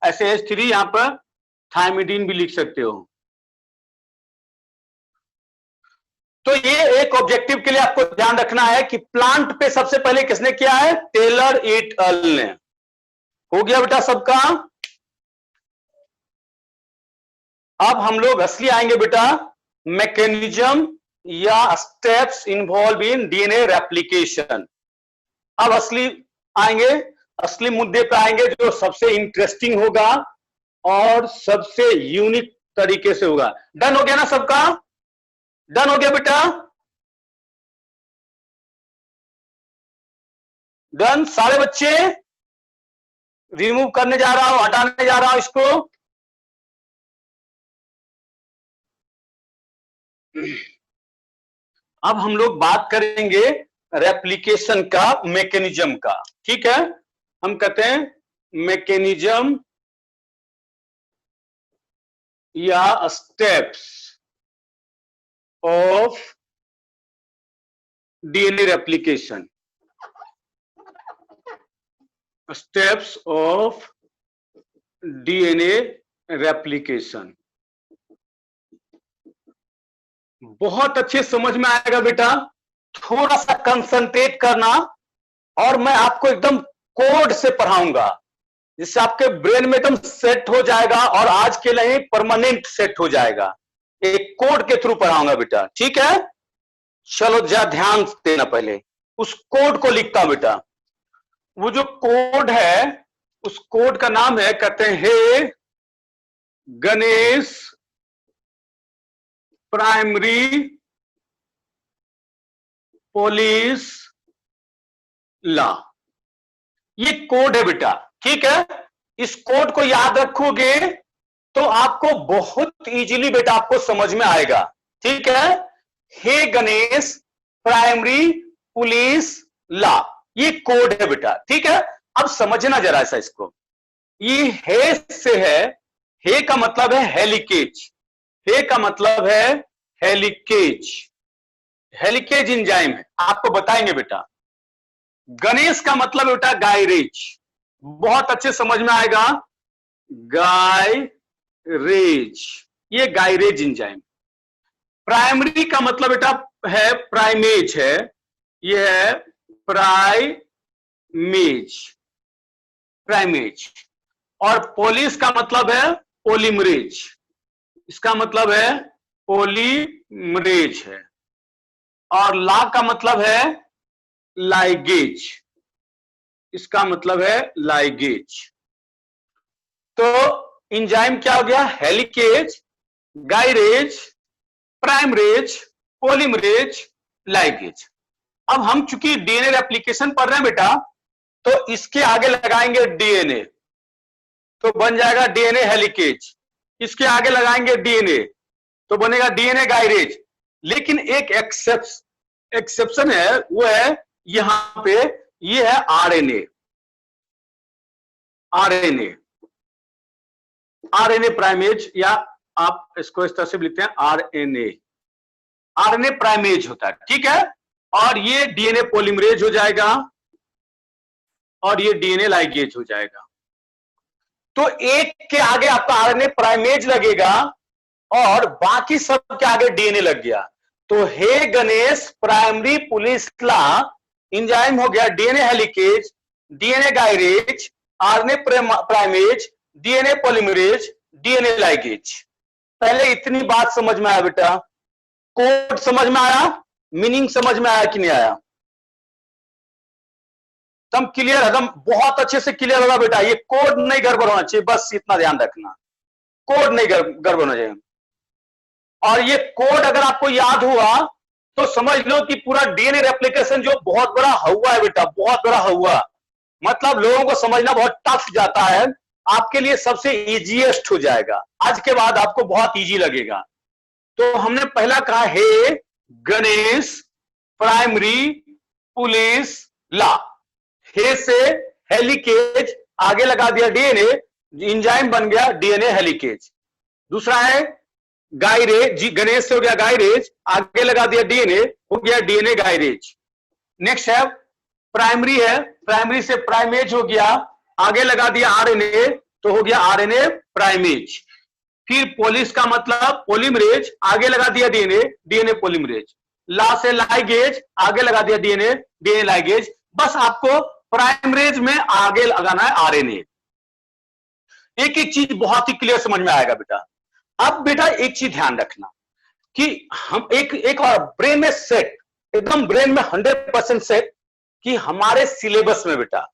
ऐसे H3 यहां पर थाइमिडीन भी लिख सकते हो। तो ये एक ऑब्जेक्टिव के लिए आपको ध्यान रखना है कि प्लांट पे सबसे पहले किसने किया है? टेलर इट अल ने। हो गया बेटा सबका? अब हम लोग असली आएंगे बेटा मैकेनिज्म या steps involve in DNA replication. अब असली आएंगे, असली मुद्दे पे आएंगे जो सबसे इंटरेस्टिंग होगा और सबसे यूनिक तरीके से होगा। डन हो गया ना सबका? डन हो गया बेटा? डन सारे बच्चे? रिमूव करने जा रहा हूं, हटाने जा रहा हूं इसको। अब हम लोग बात करेंगे रेप्लिकेशन का, मैकेनिज्म का, ठीक है। हम कहते हैं मैकेनिज्म या steps of DNA replication, steps of DNA replication. बहुत अच्छे समझ में आएगा बेटा, थोड़ा सा कंसंट्रेट करना, और मैं आपको एकदम कोड से पढ़ाऊंगा जिससे आपके ब्रेन में एकदम सेट हो जाएगा, और आज के लिए परमानेंट सेट हो जाएगा। एक कोड के थ्रू पढ़ाऊंगा बेटा, ठीक है। चलो जा ध्यान देना, पहले उस कोड को लिखता हूं बेटा। वो जो कोड है उस कोड का नाम है, कहते हैं हे गणेश प्राइमरी पुलिस लॉ, ये कोड है बेटा, ठीक है। इस कोड को याद रखोगे तो आपको बहुत इजीली बेटा आपको समझ में आएगा, ठीक है। हे गणेश प्राइमरी पुलिस लॉ, ये कोड है बेटा, ठीक है। अब समझना जरा ऐसा इसको, ये हे से है, हे का मतलब है हेलिकेज, हे का मतलब है हेलिकेज, हेलिकेज इंजाइम है, आपको बताएंगे बेटा। गणेश का मतलब बेटा गायरेज, बहुत अच्छे समझ में आएगा, गायरेज, ये गायरेज इंजाइम। प्राइमरी का मतलब बेटा है प्राइमेज है, ये है प्राइमेज, प्राइमेज। और पोलिस का मतलब है पोलिमरेज, इसका मतलब है पोलिमरेज है। और ला का मतलब है लाइगेज, इसका मतलब है लाइगेज। तो इंजाइम क्या हो गया, हेलिकेज, गायरेज, प्राइमरेज, पोलिमरेज, लाइगेज। अब हम चूंकि डीएनए रेप्लिकेशन पढ़ रहे हैं बेटा, तो इसके आगे लगाएंगे डीएनए, तो बन जाएगा डीएनए हेलिकेज। इसके आगे लगाएंगे डीएनए तो बनेगा डीएनए गायरेज। लेकिन एक एक्सेप्शन है, वो है यहां पे, ये है आरएनए, आरएनए, आरएनए प्राइमेज, या आप इसको इस तरह से भी लिखते हैं आरएनए, आरएनए प्राइमेज होता है, ठीक है। और ये डीएनए पॉलीमरेज हो जाएगा और ये डीएनए लाइगेज हो जाएगा। तो एक के आगे आपका आरएनए प्राइमेज लगेगा और बाकी सब के आगे डीएनए लग गया। तो हे Ganesh primary police law enzyme हो गया DNA helicase, DNA gyrase, RNA primase, DNA polymerase, DNA ligase. पहले इतनी बात समझ में आया बेटा, कोड समझ में आया, मीनिंग समझ में आया कि नहीं आया, एकदम क्लियर, एकदम बहुत अच्छे से क्लियर होगा बेटा। ये कोड नहीं गड़बड़ होना चाहिए, बस इतना ध्यान रखना, कोड नहीं गड़बड़ होना चाहिए। और ये कोड अगर आपको याद हुआ तो समझ लो कि पूरा डीएनए रेप्लिकेशन जो बहुत बड़ा हुआ है बेटा, बहुत बड़ा हुआ, मतलब लोगों को समझना बहुत टफ जाता है, आपके लिए सबसे इजीएस्ट हो जाएगा। आज के बाद आपको बहुत इजी लगेगा। तो हमने पहला कहा हे गणेश प्राइमरी पुलिस लॉ, हे से हेलिकेज, आगे लगा दिया डीएनए, इंजाइम बन गया डीएनए हेलिकेज। दूसरा है गायरेज, गणेश से हो गया गायरेज, आगे लगा दिया डीएनए, हो गया डीएनए गायरेज। नेक्स्ट है प्राइमरी, है प्राइमरी से प्राइमेज हो गया, आगे लगा दिया आरएनए, तो हो गया आरएनए प्राइमेज। फिर पोलिस का मतलब पोलिमरेज, आगे लगा दिया डीएनए, डीएनए पोलिमरेज। ला से लाइगेज, आगे लगा दिया डीएनए, डीएनए लाइगेज। बस आपको प्राइमरेज में आगे लगाना है आरएनए। एक एक चीज बहुत ही क्लियर समझ में आएगा बेटा। अब बेटा एक चीज ध्यान रखना कि हम एक और ब्रेन में सेट, एकदम ब्रेन में 100% सेट, कि हमारे सिलेबस में बेटा,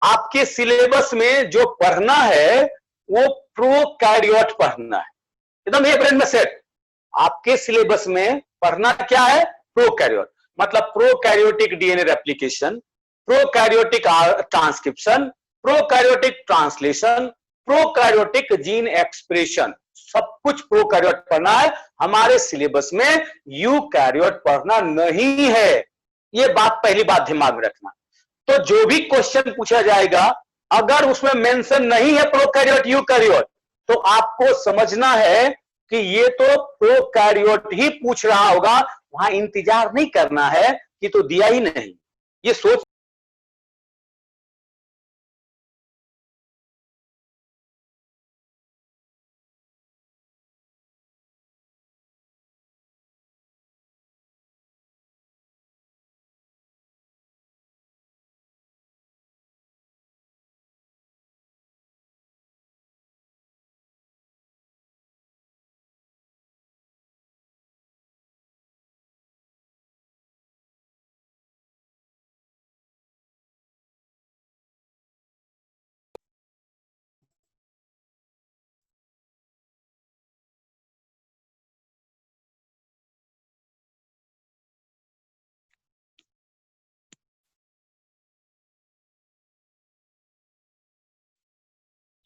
आपके सिलेबस में जो पढ़ना है वो प्रोकैरियोट पढ़ना है, एकदम ये ब्रेन में सेट। आपके सिलेबस में पढ़ना क्या है, प्रोकैरियोट, मतलब prokaryotic DNA replication, prokaryotic transcription, prokaryotic translation, prokaryotic gene expression, सब कुछ प्रोकैरियोट पढ़ना है। हमारे सिलेबस में यूकैरियोट पढ़ना नहीं है, ये बात पहली बात दिमाग में रखना। तो जो भी क्वेश्चन पूछा जाएगा अगर उसमें मेंशन नहीं है प्रोकैरियोट यूकैरियोट, तो आपको समझना है कि ये तो प्रोकैरियोट ही पूछ रहा होगा, वहां इंतजार नहीं करना है कि तो दिया ही नहीं, ये सोच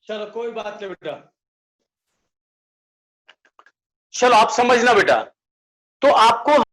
चलो कोई बात नहीं बेटा, चलो आप समझना बेटा। तो आपको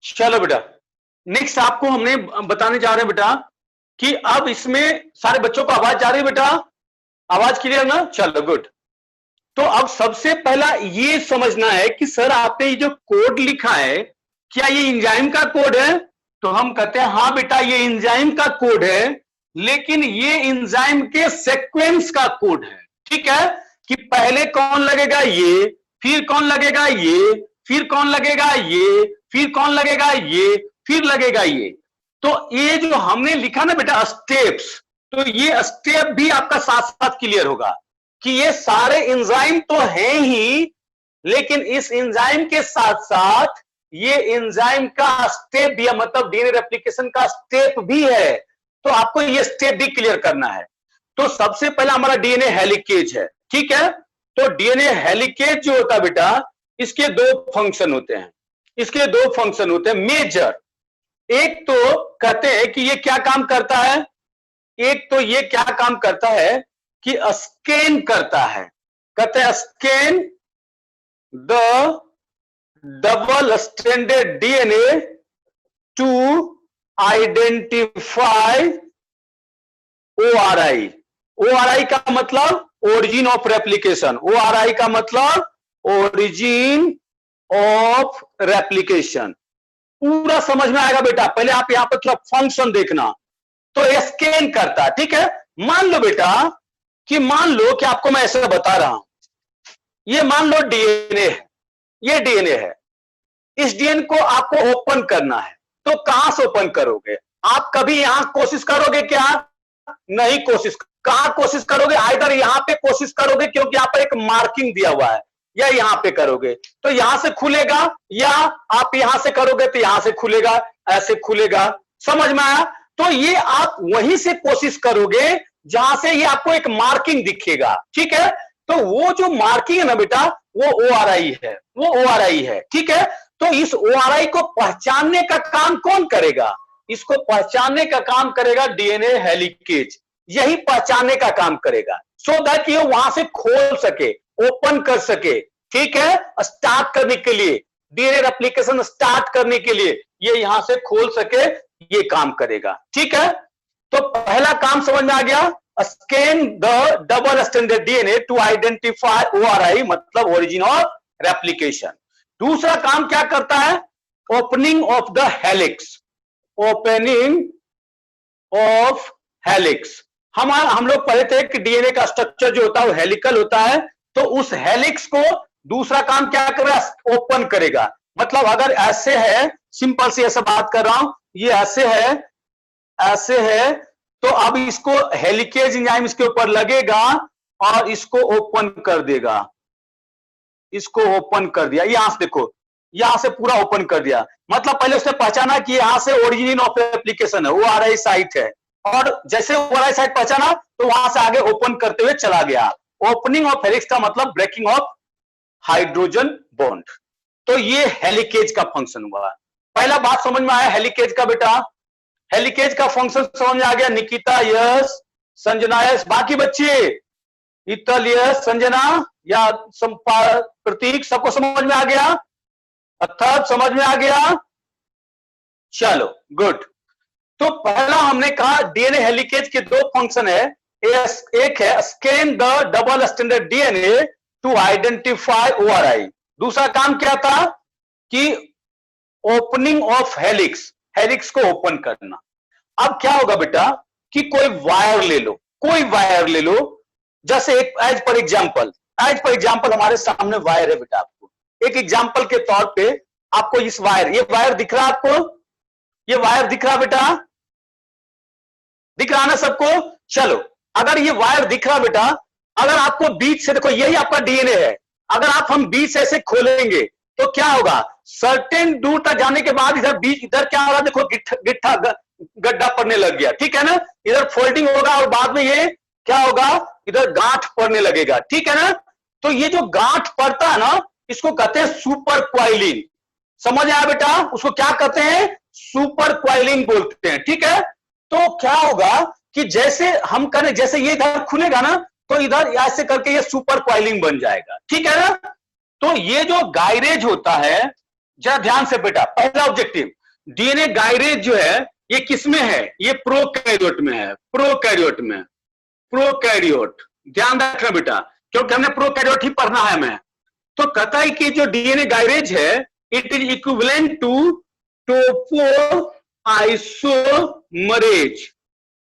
चलो बेटा, नेक्स्ट आपको हमने बताने जा रहे हैं बेटा कि अब इसमें सारे बच्चों को आवाज जा रही है बेटा? आवाज क्लियर ना? चलो गुड। तो अब सबसे पहला ये समझना है कि सर आपने ये जो कोड लिखा है, क्या ये एंजाइम का कोड है? तो हम कहते हैं हाँ बेटा ये एंजाइम का कोड है, लेकिन ये एंजाइम के सीक्वेंस का कोड है। ठीक है, कि पहले कौन लगेगा ये, फिर कौन लगेगा ये, फिर कौन लगेगा ये, फिर कौन लगेगा ये, फिर लगेगा ये। तो ये जो हमने लिखा ना बेटा स्टेप्स, तो ये स्टेप भी आपका साथ साथ क्लियर होगा कि ये सारे एंजाइम तो हैं ही, लेकिन इस एंजाइम के साथ साथ ये एंजाइम का स्टेप भी है, मतलब डीएनए रेप्लिकेशन का स्टेप भी है। तो आपको ये स्टेप भी क्लियर करना है। तो सबसे पहला हमारा डीएनए हेलिकेज है। ठीक है, तो डीएनए हेलिकेज जो होता है बेटा, इसके दो फंक्शन होते हैं, इसके दो फंक्शन होते हैं मेजर। एक तो कहते हैं कि ये क्या काम करता है, एक तो ये क्या काम करता है कि स्कैन करता है, कहते हैं scan the double stranded DNA to identify ORI. ORI का मतलब ओरिजिन ऑफ रेप्लिकेशन, ओआरआई का मतलब ओरिजिन ऑफ रेप्लिकेशन। पूरा समझ में आएगा बेटा, पहले आप यहां पर थोड़ा फंक्शन देखना। तो स्कैन करता है। ठीक है, मान लो बेटा कि मान लो कि आपको मैं ऐसे बता रहा हूं, ये मान लो डीएनए है, ये डीएनए है, इस डीएनए को आपको ओपन करना है। तो कहां से ओपन करोगे आप? कभी यहां कोशिश करोगे क्या? नहीं कोशिश। कहां कोशिश करोगे? आइदर यहां पे कोशिश करोगे क्योंकि यहां पर एक मार्किंग दिया हुआ है, या यहां पे करोगे तो यहां से खुलेगा, या आप यहां से करोगे तो यहां से खुलेगा, ऐसे खुलेगा। समझ में आया? तो ये आप वहीं से कोशिश करोगे जहां से ये आपको एक मार्किंग दिखेगा। ठीक है, तो वो जो मार्किंग है ना बेटा, वो ओआरआई है, वो ओआरआई है। ठीक है, तो इस ओआरआई को पहचानने का काम कौन करेगा? इसको पहचानने का काम करेगा डीएनए हेलिकेज, यही पहचानने का काम करेगा, सो दैट ये वहां से खोल सके, ओपन कर सके। ठीक है, स्टार्ट करने के लिए, डीएनए रेप्लिकेशन स्टार्ट करने के लिए ये यहां से खोल सके, ये काम करेगा। ठीक है, तो पहला काम समझ में आ गया, scan the double stranded DNA to identify ORI, मतलब ओरिजिन ऑफ रेप्लिकेशन। दूसरा काम क्या करता है? Opening of the helix, opening of helix. हम लोग पढ़े थे कि डीएनए का स्ट्रक्चर जो होता है वो हेलिकल होता है, तो उस हेलिक्स को दूसरा काम क्या करेगा? ओपन करेगा। मतलब अगर ऐसे है, सिंपल सी ऐसे बात कर रहा हूं, ये ऐसे है, ऐसे है, तो अब इसको हेलिकेज एंजाइम इसके ऊपर लगेगा और इसको ओपन कर देगा, इसको ओपन कर दिया। यहां से देखो, यहां से पूरा ओपन कर दिया। मतलब पहले उसने पहचाना कि यहां से ओरिजिन ऑफ एप्लीकेशन है, वो ओआरआई साइट है, और जैसे ओआरआई साइट पहचाना तो वहां से आगे ओपन करते हुए चला गया। ओपनिंग ऑफ हेलिक्स का मतलब ब्रेकिंग ऑफ हाइड्रोजन बॉन्ड। तो ये हेलिकेज का फंक्शन हुआ। पहला बात समझ में आया हेलिकेज का बेटा? हेलिकेज का फंक्शन समझ में आ गया? निकिता यस, संजना यस, बाकी बच्चे इतालिय संजना या प्रतीक, सबको समझ में आ गया? अर्थात समझ में आ गया? चलो गुड। तो पहला हमने कहा डीएनए हेलिकेज के दो फंक्शन है, एक है scan the double standard DNA to identify ORI, दूसरा काम क्या था कि ओपनिंग ऑफ हेलिक्स, हेलिक्स को ओपन करना। अब क्या होगा बेटा कि कोई वायर ले लो, कोई वायर ले लो, जैसे एक एज पर एग्जांपल हमारे सामने वायर है बेटा, आपको एक एग्जांपल के तौर पे आपको इस वायर, ये वायर दिख रहा है आपको, ये वायर दिख रहा बेटा, दिख रहा ना सबको? चलो अगर ये वायर दिख रहा बेटा, अगर आपको बीच से, देखो यही आपका डीएनए है, अगर आप हम बीच से ऐसे खोलेंगे तो क्या होगा, सर्टेन दूर तक जाने के बाद इधर बीच, इधर क्या होगा, देखो गिट्ठा गड्ढा पड़ने लग गया, ठीक है ना, इधर फोल्डिंग होगा और बाद में ये क्या होगा, इधर गांठ पड़ने लगेगा, ठीक है ना। तो ये जो गांठ पड़ता है ना, इसको कहते हैं सुपर क्वाइलिंग। समझ आया बेटा? उसको क्या कहते हैं? सुपर क्वाइलिंग बोलते हैं, ठीक है। तो क्या होगा कि जैसे हम करें, जैसे ये इधर खुलेगा ना, तो इधर ऐसे करके ये सुपर क्वाइलिंग बन जाएगा, ठीक है ना। तो ये जो गायरेज होता है, जरा ध्यान से बेटा, पहला ऑब्जेक्टिव, डीएनए गायरेज जो है ये किसमें है, ये प्रोकैरियोट में है, प्रोकैरियोट में, प्रोकैरियोट, ध्यान रखना बेटा, क्योंकि हमने प्रोकैरियोट ही पढ़ना है हमें। तो कहता है कि जो डीएनए गायरेज है, it is equivalent to topo isomerase.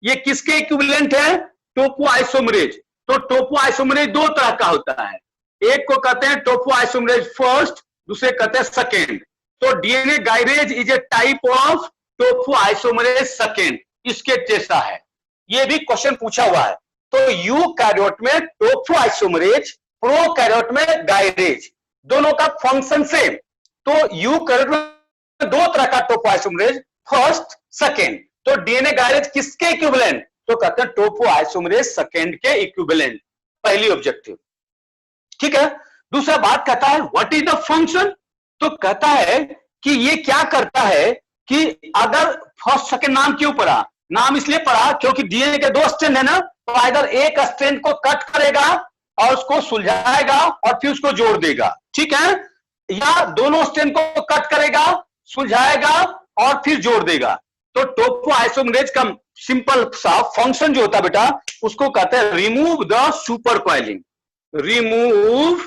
ये किसके इक्विवेलेंट है? Topo isomerase. तो टोपो आइसोमरेज दो तरह का होता है, एक को कहते हैं टोपो आइसोमरेज फर्स्ट, दूसरे कहते हैं सेकेंड। तो DNA gyrase is a type of topo isomerase second, इसके जैसा है। ये भी क्वेश्चन पूछा हुआ है। तो यूकैरियोट में टोपो आइसोमरेज, प्रोकैरियोट में गायरेज, दोनों का फंक्शन सेम। तो यूकैरियोट में दो तरह का टोपो आइसोमरेज, फर्स्ट सेकेंड। तो डीएनए गायरेज किसके इक्विवेलेंट? तो कहते हैं टोपो आइसोमरेज सेकेंड के इक्विवेलेंट, पहली ऑब्जेक्टिव, ठीक है। दूसरा बात कहता है व्हाट इज द फंक्शन? तो कहता है कि ये क्या करता है कि अगर फर्स्ट सेकेंड नाम क्यों पड़ा? नाम इसलिए पड़ा क्योंकि डीएनए के दो स्ट्रैंड है ना, तो अगर एक स्ट्रैंड को कट करेगा और उसको सुलझाएगा और फिर उसको जोड़ देगा, ठीक है, या दोनों स्ट्रैंड को कट करेगा, सुलझाएगा और फिर जोड़ देगा। तो टोपो आइसोमरेज का सिंपल सा फंक्शन जो होता है बेटा, उसको कहते हैं remove the super coiling, remove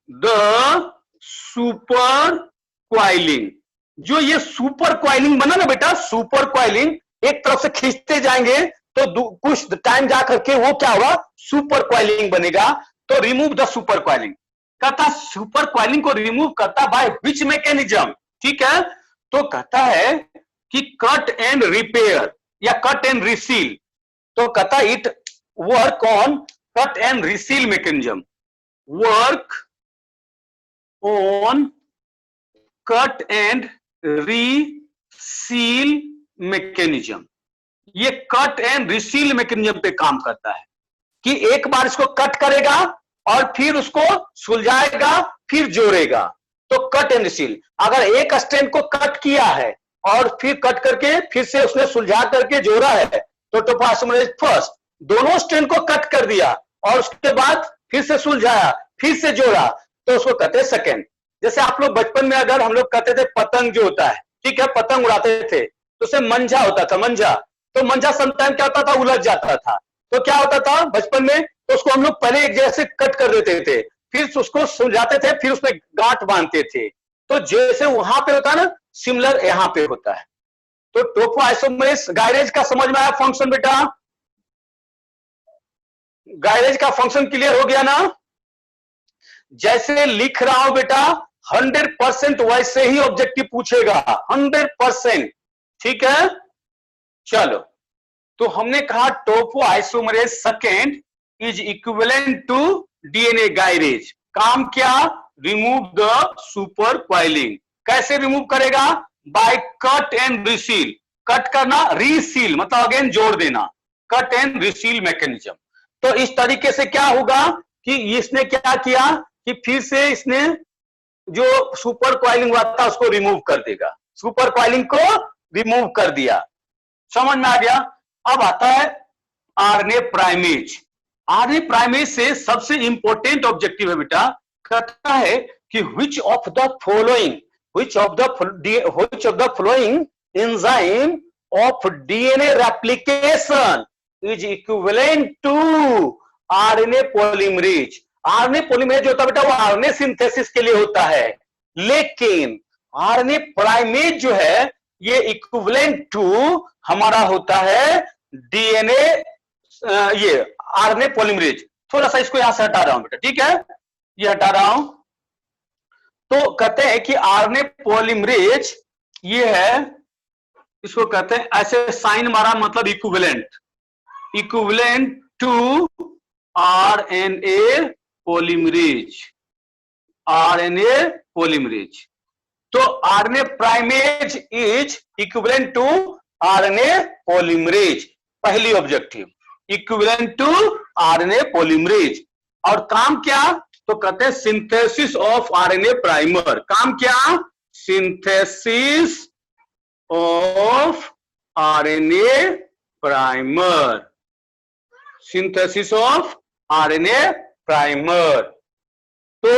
the super coiling. जो ये सुपर क्वाइलिंग बना ना बेटा, सुपर क्वाइलिंग एक तरफ से खींचते जाएंगे तो कुछ टाइम जाकर के वो क्या होगा, सुपर क्वाइलिंग बनेगा। तो रिमूव द सुपर क्वाइलिंग कहता, सुपर क्वाइलिंग को रिमूव करता बाय विच मैकेनिज्म, ठीक है। तो कहता है कि कट एंड रिपेयर या कट एंड रिसील। तो कहता it work on cut and reseal mechanism, work on cut and reseal mechanism. ये कट एंड रिसील मैकेनिज्म पे काम करता है कि एक बार इसको कट करेगा और फिर उसको सुलझाएगा, फिर जोड़ेगा। तो कट एंड रिसील, अगर एक स्ट्रैंड को कट किया है और फिर कट करके फिर से उसने सुलझा करके जोड़ा है, तो टोपो आइसोमरेज फर्स्ट, दोनों स्ट्रैंड को कट कर दिया और उसके बाद फिर से सुलझाया, फिर से जोड़ा, तो उसको कहते हैं सेकेंड। जैसे आप लोग बचपन में अगर हम लोग कहते थे पतंग जो होता है, ठीक है, पतंग उड़ाते थे तो उसे मंझा होता था, मंझा। तो मंझा समटाइम क्या होता था, उलझ जाता था। तो क्या होता था बचपन में, तो उसको हम लोग पहले एक जैसे कट कर देते थे, फिर उसको सुलझाते थे, फिर उसमें गांठ बांधते थे। तो जैसे वहां पे होता है ना, सिमिलर यहां पे होता है। तो टोपो आइसोमरेज गायरेज का समझ में आया फंक्शन बेटा? गायरेज का फंक्शन क्लियर हो गया ना? जैसे लिख रहा हूं बेटा 100% वैसे ही ऑब्जेक्टिव पूछेगा, 100%, ठीक है। चलो, तो हमने कहा topo isomerase second is equivalent to DNA gyrase. काम क्या? Remove the super coiling. कैसे रिमूव करेगा? By cut and reseal. Cut करना, रिसील मतलब अगेन जोड़ देना, कट एंड रिसील मैकेनिज्म। तो इस तरीके से क्या होगा कि इसने क्या किया कि फिर से इसने जो सुपर क्वाइलिंग हुआ था उसको रिमूव कर देगा, सुपर क्वाइलिंग को रिमूव कर दिया। समझ में आ गया? अब आता है आरएनए प्राइमेज। आरएनए प्राइमेज से सबसे इंपॉर्टेंट ऑब्जेक्टिव है बेटा, कहता है कि which of the following enzyme of DNA replication is equivalent to RNA polymerase। RNA polymerase होता है बेटा वो आरएनए सिंथेसिस के लिए होता है, लेकिन आरएनए प्राइमेज जो है ये इक्विवेलेंट टू हमारा होता है डीएनए, ये आरएनए पॉलीमरेज। थोड़ा सा इसको यहां से हटा रहा हूं बेटा, ठीक है, ये हटा रहा हूं। तो कहते हैं कि आरएनए पॉलीमरेज ये है, इसको कहते हैं, ऐसे साइन मारा मतलब इक्विवेलेंट टू आरएनए पॉलीमरेज, तो RNA primase is equivalent to RNA polymerase, पहली objective, equivalent to RNA polymerase. और काम क्या, तो कहते हैं सिंथेसिस ऑफ आरएनए प्राइमर। काम क्या, synthesis of RNA primer, synthesis of RNA primer. तो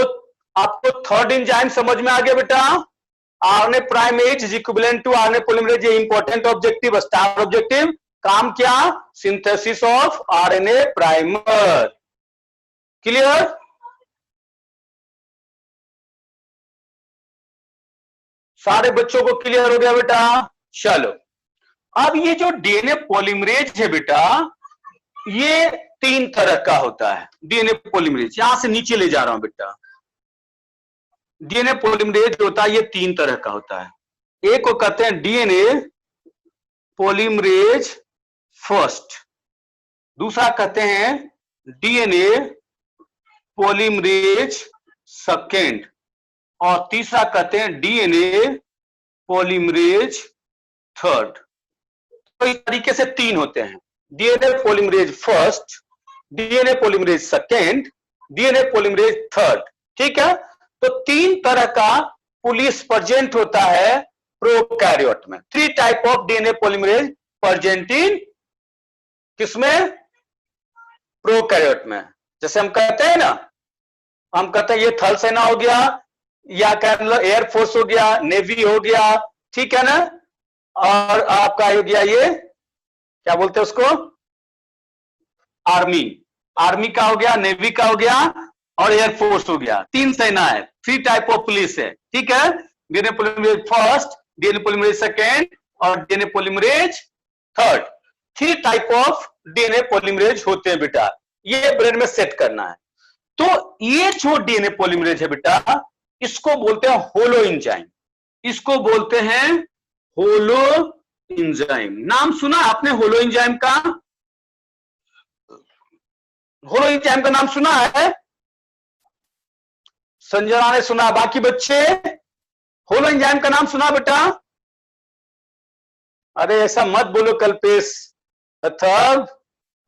आपको थर्ड एंजाइम समझ में आ गया बेटा, RNA primase is equivalent to RNA polymerase, ये इंपॉर्टेंट ऑब्जेक्टिव, स्टार ऑब्जेक्टिव। काम क्या, synthesis of RNA primer. Clear? सारे बच्चों को क्लियर हो गया बेटा? चलो, अब ये जो डीएनए पॉलीमरेज है बेटा, ये 3 तरह का होता है। डीएनए पॉलीमरेज यहां से नीचे ले जा रहा हूं बेटा, डीएनए पॉलीमरेज होता है ये 3 तरह का होता है। एक को कहते हैं डीएनए पॉलीमरेज फर्स्ट, दूसरा कहते हैं डीएनए पॉलीमरेज सेकेंड, और तीसरा कहते हैं डीएनए पॉलीमरेज थर्ड। तो इस तरीके से 3 होते हैं, DNA polymerase first, DNA polymerase second, DNA polymerase third. ठीक है, तो 3 तरह का पुलिस प्रेजेंट होता है प्रोकैरियोट में। 3 type of DNA polymerase present in किसमें, प्रोकैरियोट में। जैसे हम कहते हैं ना, हम कहते हैं ये थल सेना हो गया, या कह लो एयरफोर्स हो गया, नेवी हो गया, ठीक है ना, और आपका हो गया ये क्या बोलते हैं उसको, आर्मी, आर्मी का हो गया, नेवी का हो गया, और एयरफोर्स हो गया। 3 सेना है, 3 टाइप ऑफ पुलिस है। ठीक है, DNA polymerase first, DNA polymerase second, और DNA polymerase third. 3 type of DNA polymerase होते हैं बेटा, ये ब्रेन में सेट करना है। तो ये जो डीएनए पॉलीमरेज है बेटा, इसको बोलते हैं होलो एंजाइम, इसको बोलते हैं होलो एंजाइम। नाम सुना आपने होलो एंजाइम का? होलो एंजाइम का नाम सुना है? संजना ने सुना, बाकी बच्चे होलो एंजाइम का नाम सुना बेटा? अरे ऐसा मत बोलो कल्पेश, अथर्व,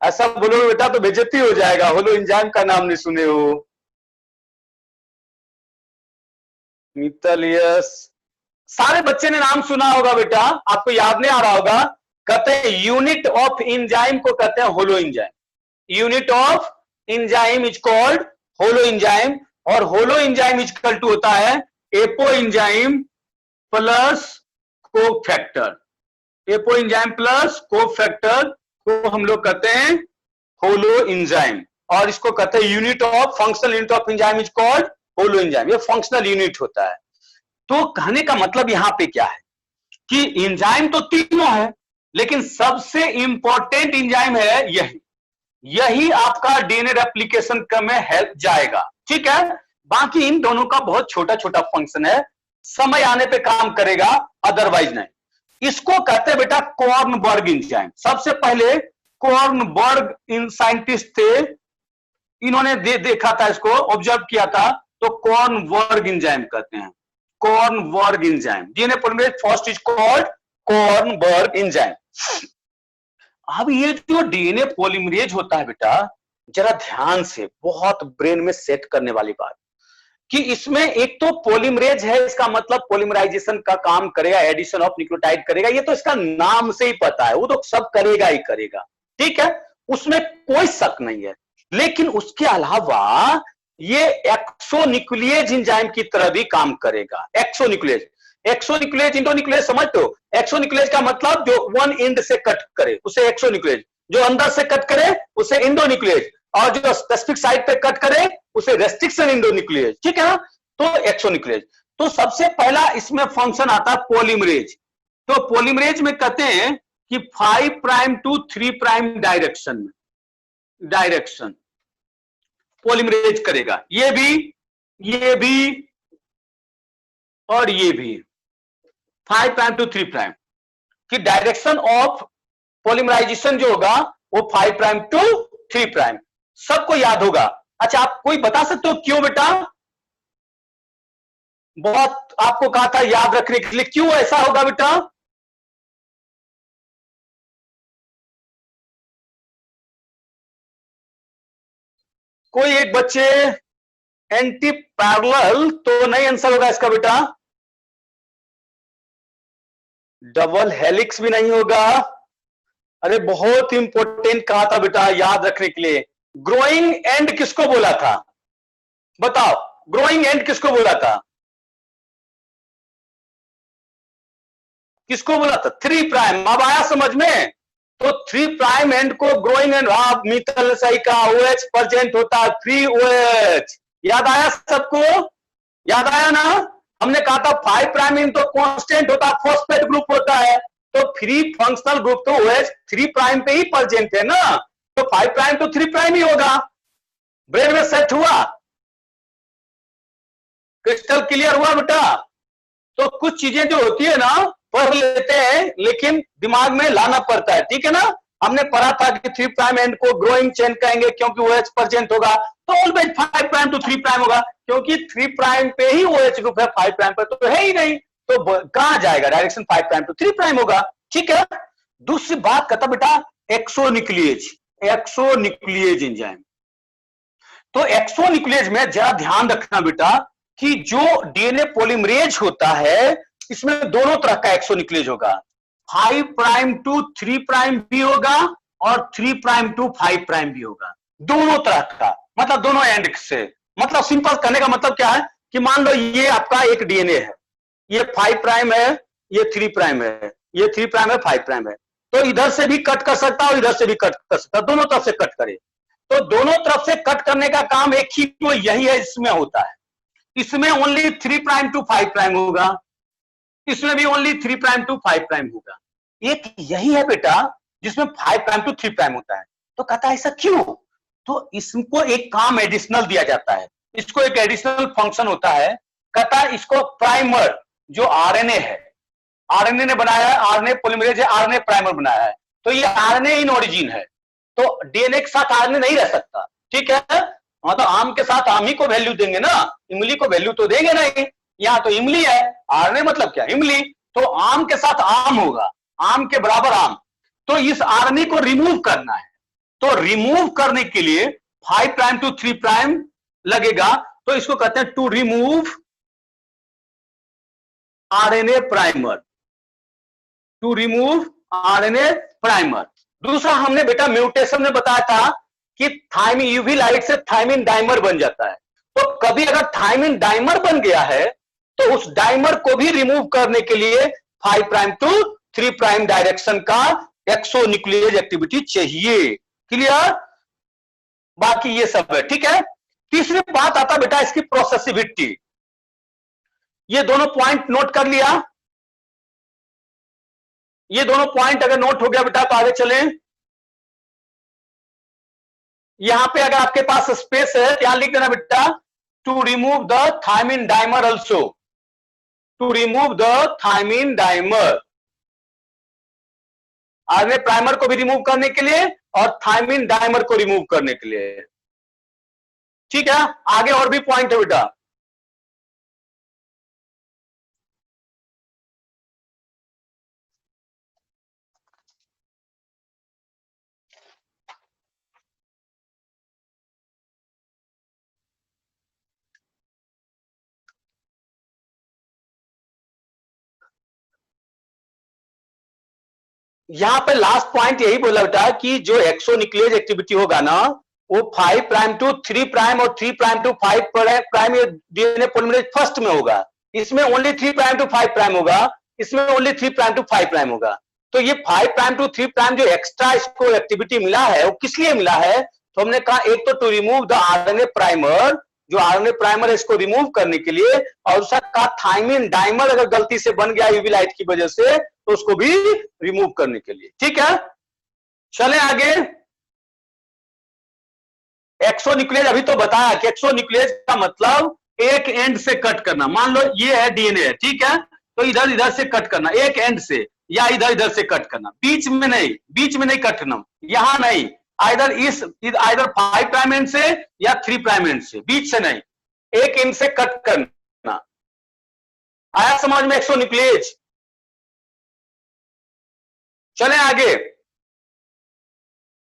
ऐसा बोलोगे बेटा तो बेइज्जती हो जाएगा, होलो एंजाइम का नाम नहीं सुने हो। मित्तल, यस, सारे बच्चे ने नाम सुना होगा बेटा, आपको याद नहीं आ रहा होगा। कहते हैं यूनिट ऑफ एंजाइम को कहते हैं holo enzyme, unit of enzyme is called holo enzyme, और holo enzyme is equal to होता है apo enzyme plus cofactor, apo enzyme plus cofactor को हम लोग कहते हैं होलो एंजाइम, और इसको कहते हैं unit of, functional unit of enzyme is called holo enzyme, ये फंक्शनल यूनिट होता है। तो कहने का मतलब यहां पे क्या है कि एंजाइम तो तीनों है, लेकिन सबसे इंपॉर्टेंट एंजाइम है यही आपका डीएनए रेप्लिकेशन में हेल्प जाएगा। ठीक है, बाकी इन दोनों का बहुत छोटा छोटा फंक्शन है, समय आने पे काम करेगा, अदरवाइज नहीं। इसको कहते हैं बेटा कॉर्नबर्ग एंजाइम। सबसे पहले कॉर्नबर्ग इन साइंटिस्ट थे, इन्होंने देखा था, इसको ऑब्जर्व किया था, तो कॉर्नबर्ग एंजाइम कहते हैं, Kornberg enzyme. DNA polymerase first is called Kornberg enzyme. अब ये जो डीएनए पॉलीमरेज होता है बेटा, जरा ध्यान से, बहुत ब्रेन में सेट करने वाली बात, कि इसमें एक तो पॉलीमरेज है, इसका मतलब पॉलीमराइजेशन का काम करेगा, एडिशन ऑफ न्यूक्लियोटाइड करेगा, ये तो इसका नाम से ही पता है, वो तो सब करेगा ही करेगा। ठीक है, उसमें कोई शक नहीं है। लेकिन उसके अलावा ये एक्सोन्यूक्लियेज एंजाइम की तरह भी काम करेगा। एक्सोन्यूक्लियेज, एक्सोन्यूक्लियेज इंडोन्यूक्लियेज समझ दो। एक्सोन्यूक्लियेज का मतलब जो वन एंड से कट करे उसे एक्सोन्यूक्लियेज, जो अंदर से कट करे उसे इंडोन्यूक्लियेज, और जो स्पेसिफिक साइट पे कट करे उसे रेस्ट्रिक्शन इंडोन्यूक्लियेज, ठीक है ना। तो एक्सोन्यूक्लियेज, तो सबसे पहला इसमें फंक्शन आता है पॉलीमरेज। तो पॉलीमरेज में कहते हैं कि 5 प्राइम टू 3 प्राइम डायरेक्शन में, डायरेक्शन पॉलीमरेज करेगा। ये भी और ये भी 5 प्राइम टू 3 प्राइम की डायरेक्शन ऑफ पॉलीमराइजेशन जो होगा वो 5 प्राइम टू 3 प्राइम, सबको याद होगा। अच्छा, आप कोई बता सकते हो क्यों बेटा? बहुत आपको कहा था याद रखने के लिए, क्यों ऐसा होगा बेटा? कोई एक बच्चे एंटी पैरेलल तो नहीं आंसर होगा इसका बेटा। डबल हेलिक्स भी नहीं होगा। अरे बहुत इंपॉर्टेंट कहा था बेटा याद रखने के लिए। ग्रोइंग एंड किसको बोला था? बताओ, ग्रोइंग एंड किसको बोला था? किसको बोला था? 3 प्राइम। अब आया समझ में? तो 3 प्राइम एंड को ग्रोइंग एंड, मित्तल ने सही कहा, OH प्रेजेंट होता है, फ्री OH। याद आया सबको? याद आया ना? हमने कहा था 5 प्राइम इन तो कांस्टेंट होता है, फॉस्फेट ग्रुप होता है, तो फ्री फंक्शनल ग्रुप तो OH 3 प्राइम पे ही प्रेजेंट है ना, तो 5 प्राइम तो 3 प्राइम ही होगा। ब्रेन में सेट हुआ? क्रिस्टल क्लियर हुआ बेटा? तो कुछ चीजें जो होती है ना पढ़ लेते हैं लेकिन दिमाग में लाना पड़ता है, ठीक है ना। हमने पढ़ा था कि 3 प्राइम एंड को ग्रोइंग चेन कहेंगे क्योंकि OH प्रेजेंट होगा, तो ऑलवेज 5 प्राइम टू 3 प्राइम होगा, क्योंकि 3 प्राइम पे ही OH ग्रुप है, 5 प्राइम पर तो है ही नहीं, तो कहां जाएगा? डायरेक्शन 5 प्राइम टू 3 प्राइम होगा, ठीक है। दूसरी बात कहता बेटा एक्सोन्यूक्लियेज, एक्सोन्यूक्लियेज एंजाइम। तो एक्सोन्यूक्लियेज में जरा ध्यान रखना बेटा कि जो डीएनए पॉलीमरेज होता है इसमें दोनों तरह का एक्सोन्यूक्लियेज होगा। 5 प्राइम टू 3 प्राइम भी होगा और 3 प्राइम टू 5 प्राइम भी होगा, दोनों तरह का, मतलब दोनों एंड से। मतलब सिंपल करने का मतलब क्या है कि मान लो ये आपका एक डीएनए है, ये 5 प्राइम है, ये 3 प्राइम है, ये 3 प्राइम है, 5 प्राइम है, तो इधर से भी कट कर सकता है और इधर से भी कट कर सकता है, दोनों तरफ से कट करे। तो दोनों तरफ से कट करने का काम एक ही तो यही है, इसमें होता है। इसमें ओनली 3 प्राइम टू 5 प्राइम होगा, इसमें भी ओनली 3 प्राइम टू 5 प्राइम होगा। एक यही है बेटा जिसमें 5 प्राइम टू 3 प्राइम होता है। तो कहता है ऐसा क्यों? तो इसको एक काम एडिशनल दिया जाता है, इसको एक एडिशनल फंक्शन होता है। कहता है इसको प्राइमर, जो आरएनए है, आरएनए ने बनाया है, आरएनए पॉलीमरेज है, आरएनए प्राइमर बनाया है, तो ये आरएनए इन ओरिजिन है, तो डीएनए के साथ आरएनए नहीं रह सकता, ठीक है। मतलब आम के साथ आम ही को वैल्यू देंगे ना, इमली को वैल्यू तो देंगे नहीं। यहाँ तो इमली है, आरएनए मतलब क्या? इमली, तो आम के साथ आम होगा, आम के बराबर आम। तो इस आरएनए को रिमूव करना है, तो रिमूव करने के लिए 5 प्राइम टू 3 प्राइम लगेगा, तो इसको कहते हैं to remove RNA primer, to remove RNA primer. दूसरा हमने बेटा म्यूटेशन में बताया था कि थाइमिन, यूवी लाइट से थाइमिन डाइमर बन जाता है, तो कभी अगर थाइमिन डाइमर बन गया है तो उस डाइमर को भी रिमूव करने के लिए 5 प्राइम टू 3 प्राइम डायरेक्शन का एक्सोन्यूक्लियेज एक्टिविटी चाहिए। क्लियर? बाकी ये सब है, ठीक है। तीसरी बात आता बेटा इसकी प्रोसेसिविटी। ये दोनों पॉइंट नोट कर लिया? ये दोनों पॉइंट अगर नोट हो गया बेटा तो आगे चलें। यहां पे अगर आपके पास स्पेस है यहां लिख देना बेटा to remove the thymine dimer also, to remove the thymine dimer, RNA primer को भी रिमूव करने के लिए और थाइमिन डाइमर को रिमूव करने के लिए, ठीक है। आगे और भी पॉइंट है बेटा। यहां पे लास्ट पॉइंट यही बोला बेटा कि जो एक्सोन्यूक्लियेज एक्टिविटी होगा ना वो 5 प्राइम टू 3 प्राइम और 3 प्राइम टू 5 प्राइम ये डीएनए पॉलीमरेज फर्स्ट में होगा। इसमें ओनली 3 प्राइम टू 5 प्राइम होगा, इसमें ओनली 3 प्राइम टू 5 प्राइम होगा। तो ये 5 प्राइम टू 3 प्राइम जो एक्स्ट्रा इसको एक्टिविटी मिला है वो किस लिए मिला है? तो हमने कहा एक तो to remove the RNA primer, जो आरएनए प्राइमर है इसको रिमूव करने के लिए, और उसका कहा थाइमिन डाइमर अगर गलती से बन गया यूवी लाइट की वजह से तो उसको भी रिमूव करने के लिए। ठीक है, चले आगे। एक्सोन्यूक्लियेज अभी तो बताया कि एक्सोन्यूक्लियेज का मतलब एक एंड से कट करना। मान लो ये है डीएनए, ठीक है, तो इधर इधर से कट करना, एक एंड से, या इधर इधर से कट करना, बीच में नहीं, बीच में नहीं कट करना, यहां नहीं, आइदर 5 प्राइम एंड से या 3 प्राइम एंड से, बीच से नहीं, एक एंड से कट करना। आया समझ में एक्सोन्यूक्लियेज? चले आगे।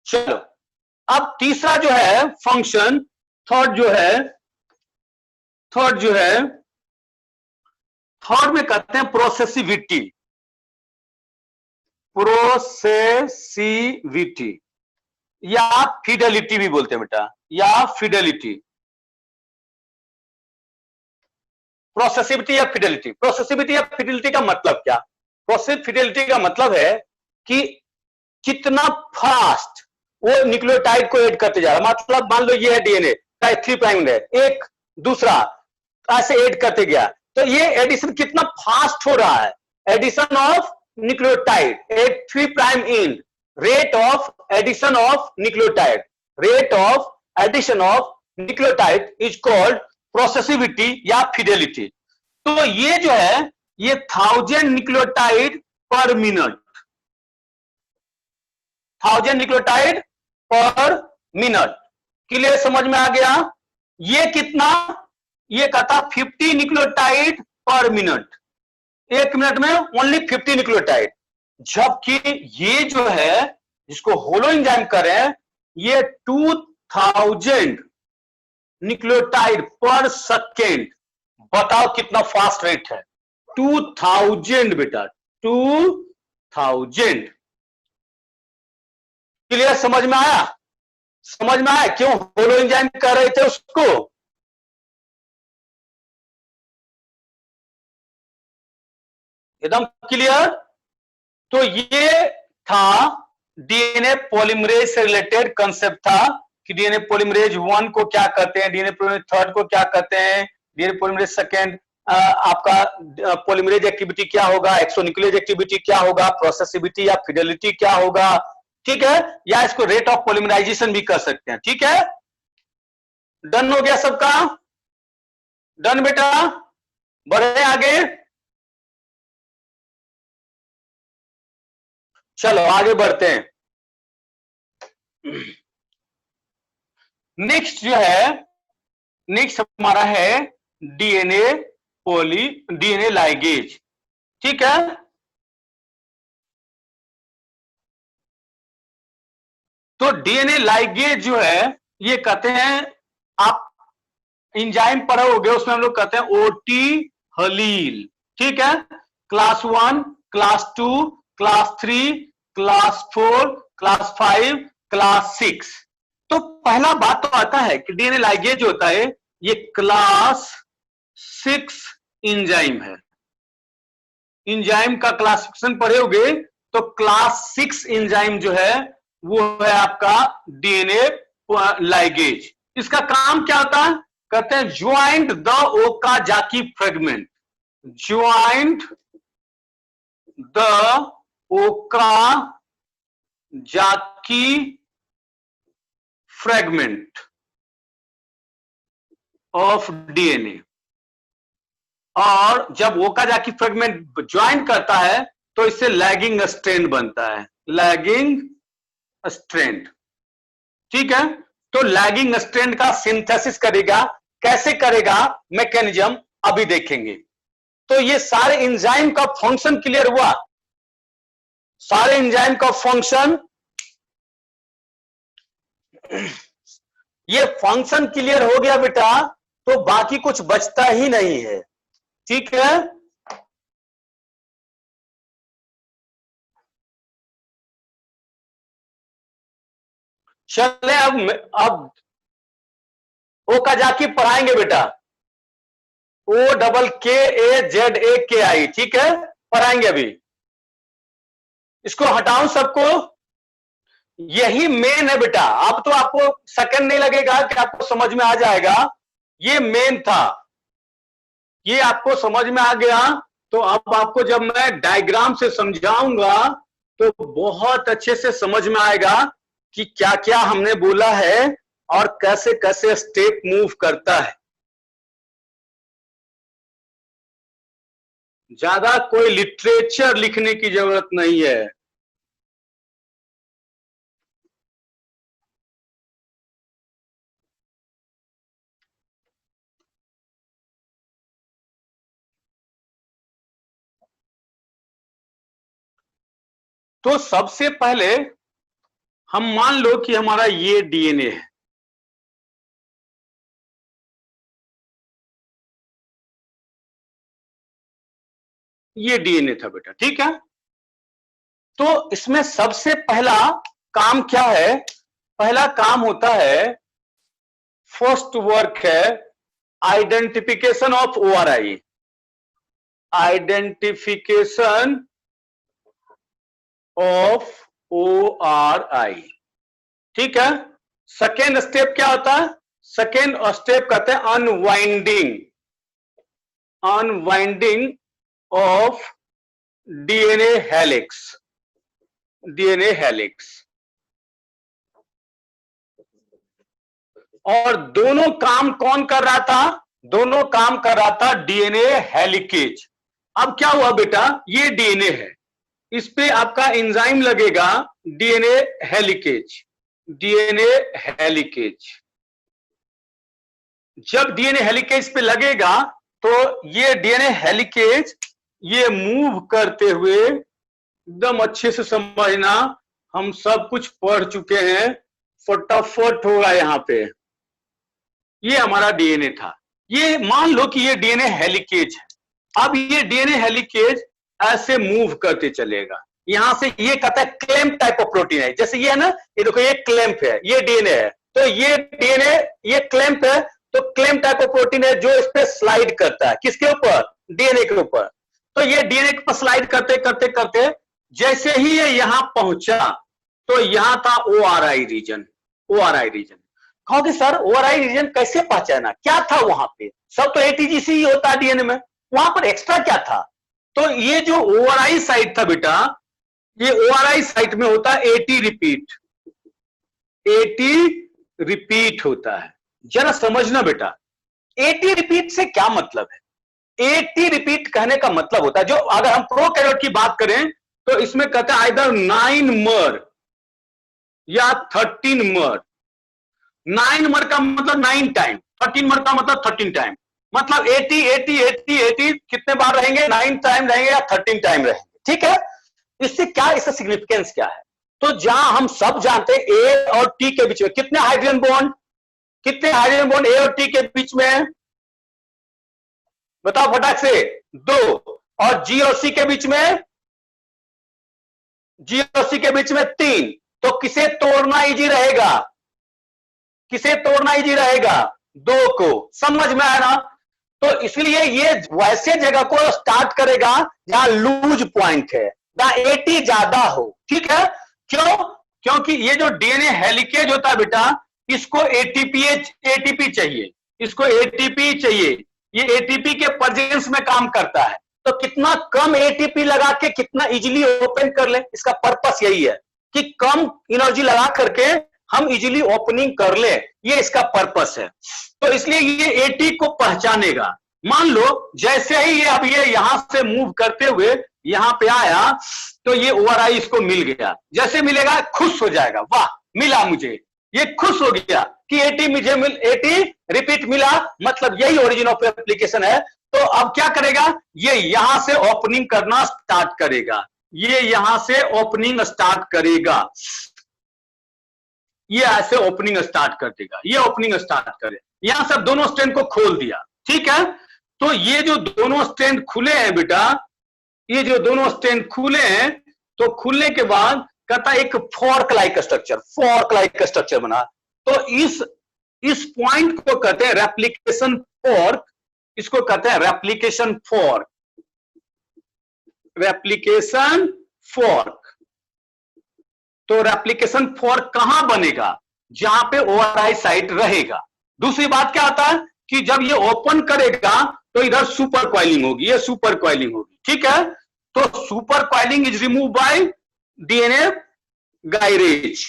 चलो अब तीसरा जो है फंक्शन, थर्ड जो है थर्ड में कहते हैं प्रोसेसिविटी। प्रोसेसिविटी या फिडेलिटी भी बोलते हैं बेटा, या फिडेलिटी। प्रोसेसिविटी या फिडेलिटी, प्रोसेसिविटी या फिडेलिटी का मतलब क्या? प्रोसेस फिडेलिटी का मतलब है कि कितना फास्ट वो न्यूक्लियोटाइड को ऐड करते जा रहा है। मतलब मान लो ये है डीएनए, 3 प्राइम है, एक दूसरा ऐसे ऐड करते गया, तो ये एडिशन कितना फास्ट हो रहा है। Addition of nucleotide at 3 prime in, rate of addition of nucleotide, rate of addition of nucleotide is called processivity या फिडेलिटी। तो ये जो है ये 1000 न्यूक्लियोटाइड पर मिनट, 1000 न्यूक्लियोटाइड पर मिनट। क्लियर, समझ में आ गया? ये कितना? ये कहता 50 न्यूक्लियोटाइड पर मिनट, एक मिनट में ओनली 50 न्यूक्लियोटाइड। जबकि ये जो है जिसको होलो एंजाइम करें, ये 2000 न्यूक्लियोटाइड पर सेकेंड। बताओ कितना फास्ट रेट है? 2000 बेटा, 2000। क्लियर, समझ में आया? समझ में आया क्यों होलो एंजाइम कर रहे थे उसको? एकदम क्लियर। तो ये था डीएनए पॉलीमरेज से रिलेटेड कंसेप्ट था कि डीएनए पॉलीमरेज 1 को क्या कहते हैं, डीएनए पॉलीमरेज 3 को क्या कहते हैं, डीएनए पॉलीमरेज 2 आपका पॉलीमरेज एक्टिविटी क्या होगा, एक्सोन्यूक्लियेज एक्टिविटी क्या होगा, प्रोसेसिविटी या फिडेलिटी क्या होगा। ठीक है, या इसको रेट ऑफ पॉलीमराइजेशन भी कर सकते हैं। ठीक है, डन हो गया सबका? डन बेटा, बढ़े आगे। चलो आगे बढ़ते हैं। नेक्स्ट जो है, नेक्स्ट हमारा है डीएनए लाइगेज। ठीक है, तो डीएनए लाइगेज जो है ये कहते हैं, आप इंजाइम पढ़े होगे, उसमें हम लोग कहते हैं ओटी हलील। ठीक है, class 1, class 2, class 3, class 4, class 5, class 6। तो पहला बात तो आता है कि डीएनए लाइगेज होता है ये क्लास 6 इंजाइम है। इंजाइम का क्लासिफिकेशन पढ़े होगे, तो क्लास 6 इंजाइम जो है वो है आपका डीएनए लाइगेज। इसका काम क्या होता है? कहते हैं joint the Okazaki fragment, joint the Okazaki fragment of DNA. और जब ओकाजाकी फ्रेगमेंट ज्वाइन करता है तो इससे लैगिंग स्ट्रैंड बनता है, लैगिंग स्ट्रैंड। ठीक है, तो लैगिंग स्ट्रैंड का सिंथेसिस करेगा, कैसे करेगा मैकेनिज्म अभी देखेंगे। तो ये सारे एंजाइम का फंक्शन क्लियर हुआ, सारे एंजाइम का फंक्शन, ये फंक्शन क्लियर हो गया बेटा, तो बाकी कुछ बचता ही नहीं है। ठीक है, चले अब ओकाजाकी पढ़ाएंगे बेटा, OKKAZAKI, ठीक है, पढ़ाएंगे अभी। इसको हटाऊं सबको, यही मेन है बेटा। अब तो आपको सेकंड नहीं लगेगा कि आपको समझ में आ जाएगा, ये मेन था, ये आपको समझ में आ गया। तो अब आपको जब मैं डायग्राम से समझाऊंगा तो बहुत अच्छे से समझ में आएगा कि क्या क्या हमने बोला है और कैसे कैसे स्टेप मूव करता है। ज्यादा कोई लिटरेचर लिखने की जरूरत नहीं है। तो सबसे पहले हम मान लो कि हमारा ये डीएनए है, ये डीएनए था बेटा, ठीक है। तो इसमें सबसे पहला काम क्या है? पहला काम होता है, फर्स्ट वर्क है identification of ORI, identification of ORI, ठीक है। सेकेंड स्टेप क्या होता है? सेकेंड स्टेप कहते हैं unwinding, unwinding of DNA helix, DNA helix. और दोनों काम कौन कर रहा था? दोनों काम कर रहा था डीएनए हेलिकेज। अब क्या हुआ बेटा, ये डीएनए है, इस पे आपका एंजाइम लगेगा डीएनए हेलिकेज, डीएनए हेलिकेज। जब डीएनए हेलिकेज पे लगेगा तो ये डीएनए हेलिकेज ये मूव करते हुए, एकदम अच्छे से समझना, हम सब कुछ पढ़ चुके हैं, फटाफट होगा यहां पे। ये हमारा डीएनए था, ये मान लो कि ये डीएनए हेलिकेज है। अब ये डीएनए हेलिकेज ऐसे मूव करते चलेगा, यहां से ये कहता है क्लैंप टाइप ऑफ प्रोटीन है, जैसे ये है ना, ये देखो ये क्लैंप है, ये डीएनए है, तो ये डीएनए ये क्लैंप है, तो क्लैंप टाइप ऑफ प्रोटीन है जो इस पे स्लाइड करता है, किसके ऊपर? डीएनए के ऊपर। तो ये डीएनए के ऊपर स्लाइड करते करते करते जैसे ही ये यहां पहुंचा तो यहां था ओआरआई रीजन, ओआरआई रीजन। कहोगे सर ओआरआई रीजन कैसे पहचाना, क्या था वहां पे? सब तो एटीजीसी ही होता है डीएनए में, वहां पर एक्स्ट्रा क्या था? तो ये जो ओआरआई साइट था बेटा, ये ओआरआई साइट में होता है एटी रिपीट, एटी रिपीट होता है। जरा समझना बेटा, एटी रिपीट से क्या मतलब है? एटी रिपीट कहने का मतलब होता है, जो अगर हम प्रोकैरियोट की बात करें तो इसमें कहते हैं आइदर 9 मर या 13 मर। 9 मर का मतलब 9 टाइम, 13 मर का मतलब 13 टाइम, मतलब 80 80 80 80 कितने बार रहेंगे? 9 टाइम रहेंगे या 13 टाइम रहेंगे, ठीक है। इससे क्या, इसका सिग्निफिकेंस क्या है? तो जहां हम सब जानते हैं ए और टी के बीच में कितने हाइड्रोजन बॉन्ड, कितने हाइड्रोजन बॉन्ड ए और टी के बीच में? बताओ फटाक से। 2। और जी और सी के बीच में? जी और सी के बीच में 3। तो किसे तोड़ना इजी रहेगा? किसे तोड़ना इजी रहेगा? 2 को। समझ में आया ना? तो इसलिए ये वैसे जगह को स्टार्ट करेगा जहां लूज पॉइंट है, जहां एटी ज्यादा हो, ठीक है। क्यों? क्योंकि ये जो डीएनए हेलिकेज होता है बेटा, इसको एटीपी चाहिए, इसको एटीपी चाहिए, ये एटीपी के प्रेजेंस में काम करता है। तो कितना कम एटीपी लगा के कितना इजीली ओपन कर ले, इसका पर्पस यही है कि कम एनर्जी लगा करके हम इजीली ओपनिंग कर ले, ये इसका पर्पस है। तो इसलिए ये एटी को पहचानेगा। मान लो जैसे ही ये अब ये यहां से मूव करते हुए यहां पे आया तो ये ओआरआई इसको मिल गया, जैसे मिलेगा खुश हो जाएगा, वाह मिला मुझे, ये खुश हो गया कि एटी मुझे एटी रिपीट मिला, मतलब यही ओरिजिन ऑफ एप्लीकेशन है। तो अब क्या करेगा, ये यहां से ओपनिंग करना स्टार्ट करेगा, ये यहां से ओपनिंग स्टार्ट करेगा, ये ऐसे ओपनिंग स्टार्ट कर देगा, ये ओपनिंग स्टार्ट करे, यहां से दोनों स्ट्रैंड को खोल दिया, ठीक है। तो ये जो दोनों स्ट्रैंड खुले हैं बेटा, ये जो दोनों स्ट्रैंड खुले हैं, तो खुलने के बाद कहता है एक फॉर्क लाइक स्ट्रक्चर बना। तो इस पॉइंट को कहते हैं रेप्लिकेशन फॉर्क, इसको कहते हैं रेप्लिकेशन फॉर्क। तो रेप्लिकेशन फॉर्क कहां बनेगा? जहां पे ओआरआई साइट रहेगा। दूसरी बात क्या आता है कि जब ये ओपन करेगा तो इधर सुपर कॉइलिंग होगी, ये सुपर कॉइलिंग होगी, ठीक है। तो super coiling is remove by DNA gyrase.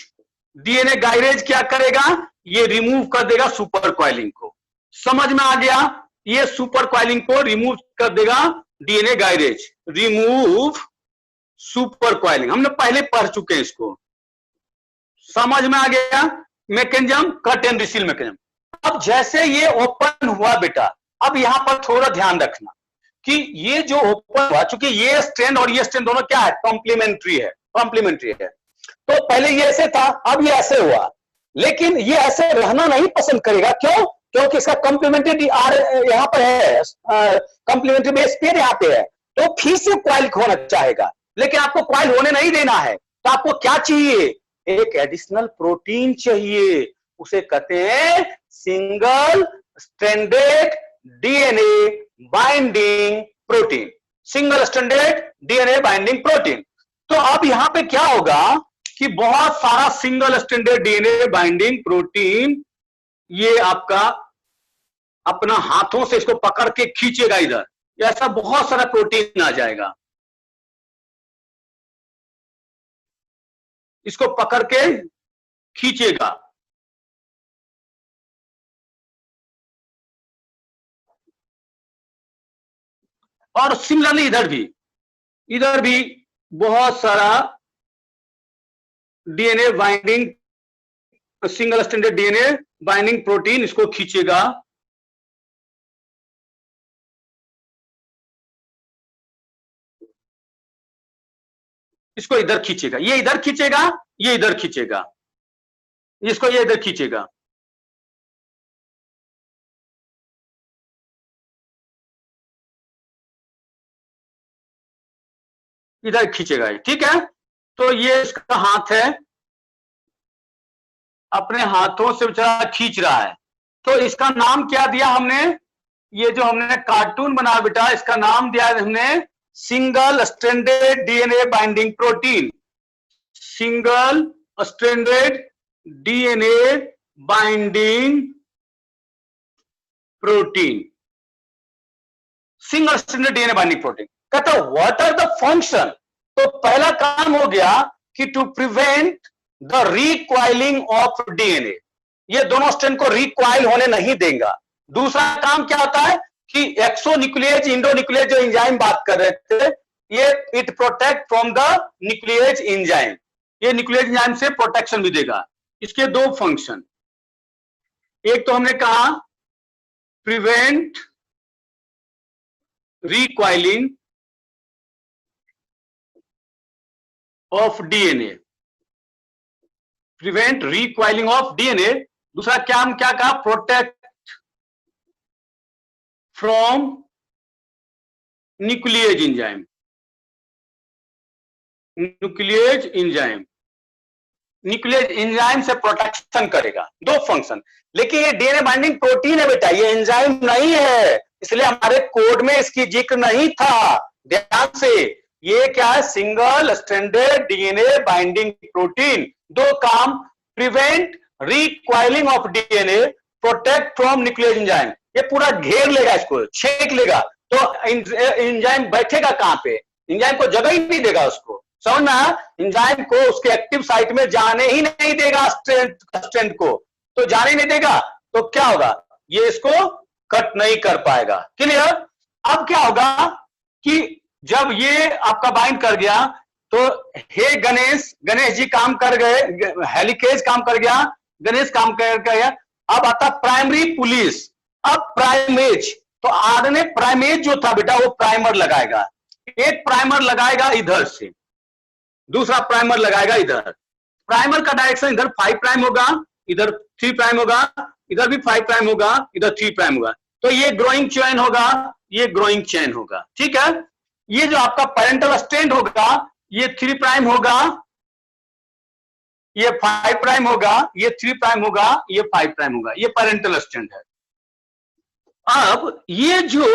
DNA gyrase क्या करेगा? ये रिमूव कर देगा सुपर कॉइलिंग को। समझ में आ गया? ये सुपर कॉइलिंग को रिमूव कर देगा DNA gyrase. Remove super coiling हमने पहले पढ़ चुके हैं इसको। समझ में आ गया? Mechanism, cut and reseal mechanism. अब जैसे ये ओपन हुआ बेटा, अब यहां पर थोड़ा ध्यान रखना कि ये जो ओपन हुआ, चूंकि ये स्ट्रैंड और ये स्ट्रैंड दोनों क्या है? कॉम्प्लीमेंट्री है। तो पहले ये ऐसे था, अब ये ऐसे हुआ, लेकिन ये ऐसे रहना नहीं पसंद करेगा। क्यों? क्योंकि इसका कॉम्प्लीमेंट्री यहां पर है, कॉम्प्लीमेंट्री बेस पेयर यहां पे है, तो फिर से क्वाइल होना चाहेगा। लेकिन आपको क्वाइल होने नहीं देना है, तो आपको क्या चाहिए? एक एडिशनल प्रोटीन चाहिए, उसे कहते हैं single stranded DNA binding protein. Single stranded DNA binding protein. तो अब यहां पे क्या होगा कि बहुत सारा single stranded DNA binding protein ये आपका अपना हाथों से इसको पकड़ के खींचेगा इधर, ऐसा बहुत सारा प्रोटीन आ जाएगा। इसको पकड़ के खींचेगा। और सिमिलरली इधर भी बहुत सारा DNA binding, single stranded DNA binding protein इसको खींचेगा। इसको इधर खींचेगा, ये इधर खींचेगा, ये इधर खींचेगा, इसको ये इधर खींचेगा। इधर खींचेगा, ठीक है। तो ये इसका हाथ है, अपने हाथों से बेचारा खींच रहा है। तो इसका नाम क्या दिया हमने? ये जो हमने कार्टून बना बेटा, इसका नाम दिया हमने single stranded DNA binding protein. Single stranded DNA binding protein. Single stranded DNA binding protein. कहता है व्हाट आर द फंक्शन? तो पहला काम हो गया कि to prevent the recoiling of DNA, ये दोनों स्ट्रैंड को रिक्वाइल होने नहीं देगा। दूसरा काम क्या होता है कि एक्सोन्यूक्लियेज इंडोन्यूक्लियेज जो एंजाइम बात कर रहे थे, ये it protect from the nuclease enzyme, ये न्यूक्लियेज एंजाइम से प्रोटेक्शन भी देगा। इसके दो फंक्शन, एक तो हमने कहा prevent recoiling of DNA, prevent recoiling of DNA. दूसरा क्या हम क्या कहा? Protect from nuclease enzyme, nuclease enzyme, nuclease enzyme से प्रोटेक्शन करेगा। दो फंक्शन। लेकिन ये डीएनए बाइंडिंग प्रोटीन है बेटा, ये एंजाइम नहीं है, इसलिए हमारे कोड में इसकी जिक्र नहीं था। ध्यान से, ये क्या है? Single stranded DNA binding protein. दो काम, prevent recoiling of DNA, protect from nuclease enzyme. ये पूरा घेर लेगा, इसको छेक लेगा, तो एंजाइम बैठेगा कहां पे? एंजाइम को जगह ही नहीं देगा उसको। समझना? एंजाइम को उसके एक्टिव साइट में जाने ही नहीं देगा, स्ट्रैंड को तो जाने नहीं देगा। तो क्या होगा? ये इसको कट नहीं कर पाएगा। क्लियर? अब क्या होगा कि जब ये आपका बाइंड कर गया तो हे गणेश जी काम कर गए, हेलिकेज काम कर गया, गणेश काम कर गया। अब आता प्राइमरी पुलिस। अब प्राइमेज, तो आरएनए प्राइमेज जो था बेटा वो प्राइमर लगाएगा। एक प्राइमर लगाएगा इधर से, दूसरा प्राइमर लगाएगा इधर। प्राइमर का डायरेक्शन इधर 5 प्राइम होगा, इधर 3 प्राइम होगा, इधर भी 5 प्राइम होगा, इधर 3 प्राइम होगा। तो ये ग्रोइंग चेन होगा, ये ग्रोइंग चेन होगा। ठीक है। ये जो आपका पेरेंटल स्ट्रैंड होगा ये 3 प्राइम होगा, ये 5 प्राइम होगा, ये 3 प्राइम होगा, ये 5 प्राइम होगा, ये पेरेंटल स्ट्रैंड है। अब ये जो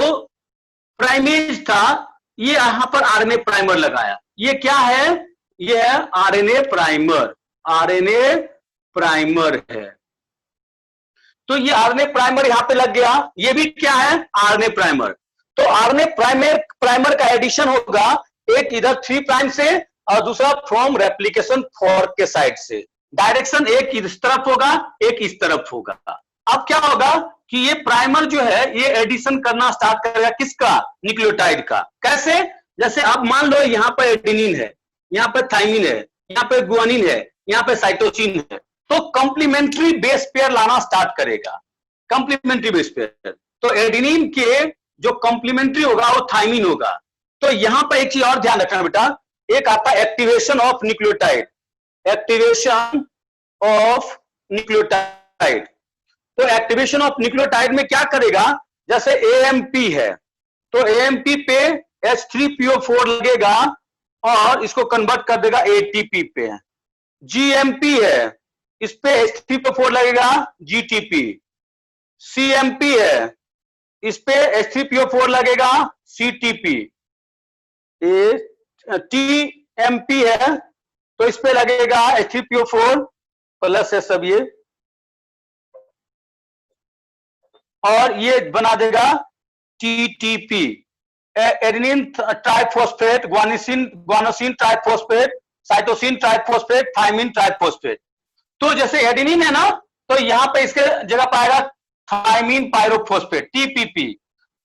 प्राइमेज था, ये यहां पर आरएनए प्राइमर लगाया, ये क्या है, ये है आरएनए प्राइमर, आरएनए प्राइमर है। तो ये आरएनए प्राइमर यहां पे लग गया, ये भी क्या है, आरएनए प्राइमर। तो आरएनए प्राइमर का एडिशन होगा, एक इधर 3 प्राइम से और दूसरा फ्रॉम रेप्लिकेशन फॉर्क के साइड से। डायरेक्शन एक इस तरफ होगा, एक इस तरफ होगा। अब क्या होगा कि ये प्राइमर जो है ये एडिशन करना स्टार्ट करेगा, किसका, न्यूक्लियोटाइड का। कैसे, जैसे अब मान लो यहां पर एडेनिन है, यहां पर थाइमिन है, यहां पर गुआनिन है, यहां पर साइटोसिन है, तो कंप्लीमेंट्री बेस पेयर लाना स्टार्ट करेगा, कंप्लीमेंट्री बेस पेयर। तो एडेनिन के जो कंप्लीमेंट्री होगा वो थाइमिन होगा। तो यहां पर एक चीज और ध्यान रखना बेटा, एक आता है activation of nucleotide, activation of nucleotide. तो एक्टिवेशन ऑफ न्यूक्लियोटाइड में क्या करेगा, जैसे एएमपी है तो एएमपी पे H3PO4 लगेगा और इसको कन्वर्ट कर देगा एटीपी पे। जीएमपी है, इस पे H3PO4 लगेगा जीटीपी। सीएमपी है, इस पे H3PO4 लगेगा सीटीपी। टीएमपी है तो इस पे लगेगा H3PO4 प्लस है सब ये, और ये बना देगा TTP, adenine triphosphate, guanosine triphosphate, cytosine triphosphate, thymine triphosphate. तो जैसे एडेनिन है ना, तो यहां पे इसके जगह पाएगा थाइमिन पायरोफॉस्फेट, टीपीपी।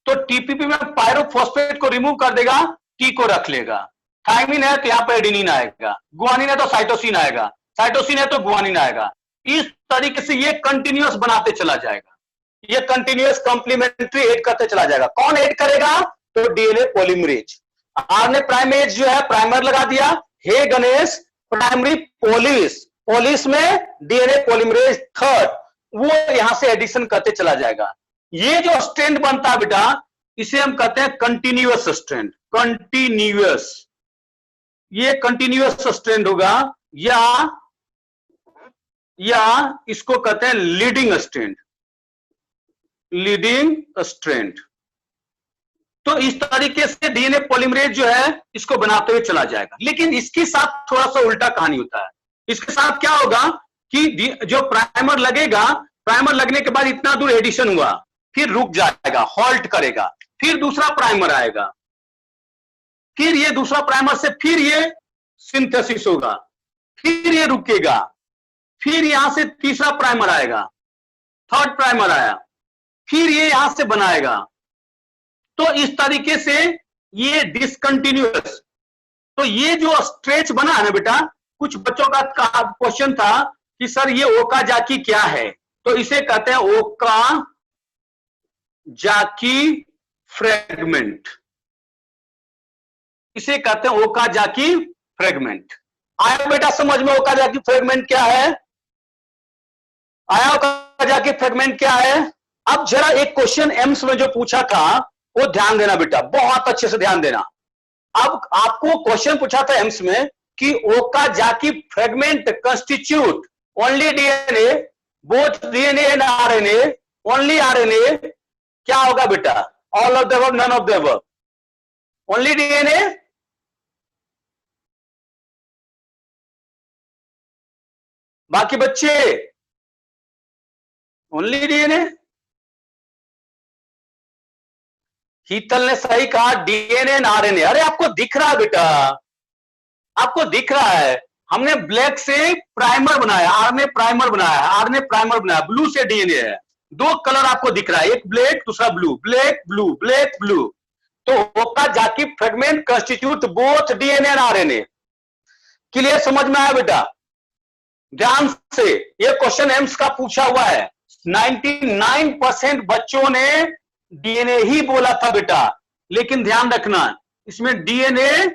तो टीपीपी में पायरोफॉस्फेट को रिमूव कर देगा, टी को रख लेगा। थाइमिन है तो यहां पर एडेनिन आएगा, गुआनिन है तो साइटोसिन आएगा, साइटोसिन है तो गुआनिन आएगा। इस तरीके से ये कंटिन्यूअस बनाते चला जाएगा, ये कंटिन्यूअस कॉम्प्लीमेंट्री ऐड करते चला जाएगा। कौन ऐड करेगा, तो डीएनए पॉलीमरेज। आरएनए प्राइमेज जो है प्राइमर लगा दिया, हे गणेश प्राइमरी पोलिस, पोलिस में डीएनए पॉलीमरेज थर्ड, वो यहां से एडिशन करते चला जाएगा। ये जो स्ट्रैंड बनता है बेटा, इसे हम कहते हैं कंटिन्यूअस स्ट्रैंड, कंटिन्यूअस, ये कंटिन्यूअस स्ट्रैंड होगा, या इसको कहते हैं लीडिंग स्ट्रैंड, लीडिंग स्ट्रैंड। तो इस तरीके से डीएनए पॉलीमरेज जो है इसको बनाते हुए चला जाएगा। लेकिन इसके साथ थोड़ा सा उल्टा कहानी होता है। इसके साथ क्या होगा कि जो प्राइमर लगेगा, प्राइमर लगने के बाद इतना दूर एडिशन हुआ, फिर रुक जाएगा, हॉल्ट करेगा, फिर दूसरा प्राइमर आएगा, फिर ये दूसरा प्राइमर से फिर ये सिंथेसिस होगा, फिर ये रुकेगा, फिर यहां से तीसरा प्राइमर आएगा, थर्ड प्राइमर आया, फिर ये यहां से बनाएगा। तो इस तरीके से ये डिसकंटिन्यूअस। तो ये जो स्ट्रेच बना है ना बेटा, कुछ बच्चों का क्वेश्चन था कि सर ये ओकाजाकी क्या है, तो इसे कहते हैं ओकाजाकी फ्रेगमेंट, इसे कहते हैं ओकाजाकी फ्रेगमेंट। आया बेटा समझ में ओकाजाकी फ्रेगमेंट क्या है, आया ओकाजाकी फ्रेगमेंट क्या है। अब जरा एक क्वेश्चन एम्स में जो पूछा था वो ध्यान देना बेटा, बहुत अच्छे से ध्यान देना। अब आपको क्वेश्चन पूछा था एम्स में कि Okazaki fragment constitute only DNA, both DNA and RNA, only RNA, क्या होगा बेटा, all of the above, none of the above, only DNA, बाकी बच्चे ओनली डीएनए। हीतल ने सही कहा डीएनए एंड आरएनए। अरे आपको दिख रहा है बेटा, आपको दिख रहा है, हमने ब्लैक से प्राइमर बनाया, आरएनए प्राइमर बनाया, आरएनए प्राइमर बनाया, ब्लू से डीएनए है, दो कलर आपको दिख रहा है, एक ब्लैक दूसरा blue, black blue, black blue. तो Okazaki fragment constitute both DNA and RNA. Clear, समझ में आया बेटा, ध्यान से, ये क्वेश्चन एम्स का पूछा हुआ है। 99% बच्चों ने डीएनए ही बोला था बेटा, लेकिन ध्यान रखना इसमें डीएनए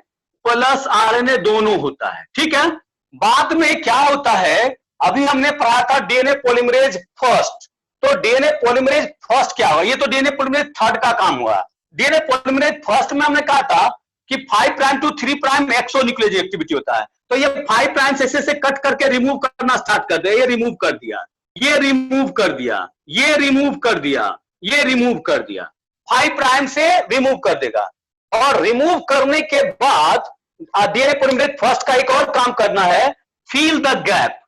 प्लस आरएनए दोनों होता है, ठीक है। बाद में क्या होता है, अभी हमने पढ़ा था डीएनए पॉलीमरेज फर्स्ट, तो डीएनए पॉलीमरेज फर्स्ट क्या हुआ, ये तो डीएनए पॉलीमरेज थर्ड का काम हुआ। डीएनए पॉलीमरेज फर्स्ट में हमने कहा था कि 5 प्राइम टू 3 प्राइम एक्सोन्यूक्लियोटाइड एक्टिविटी होता है, तो ये 5 प्राइम से कट करके रिमूव करना स्टार्ट कर दिया, ये रिमूव कर दिया, ये रिमूव कर दिया, ये रिमूव कर दिया, ये रिमूव कर दिया, 5 प्राइम से रिमूव कर देगा। और रिमूव करने के बाद डीएनए पॉलीमरेज फर्स्ट का एक और काम करना है, फिल द गैप।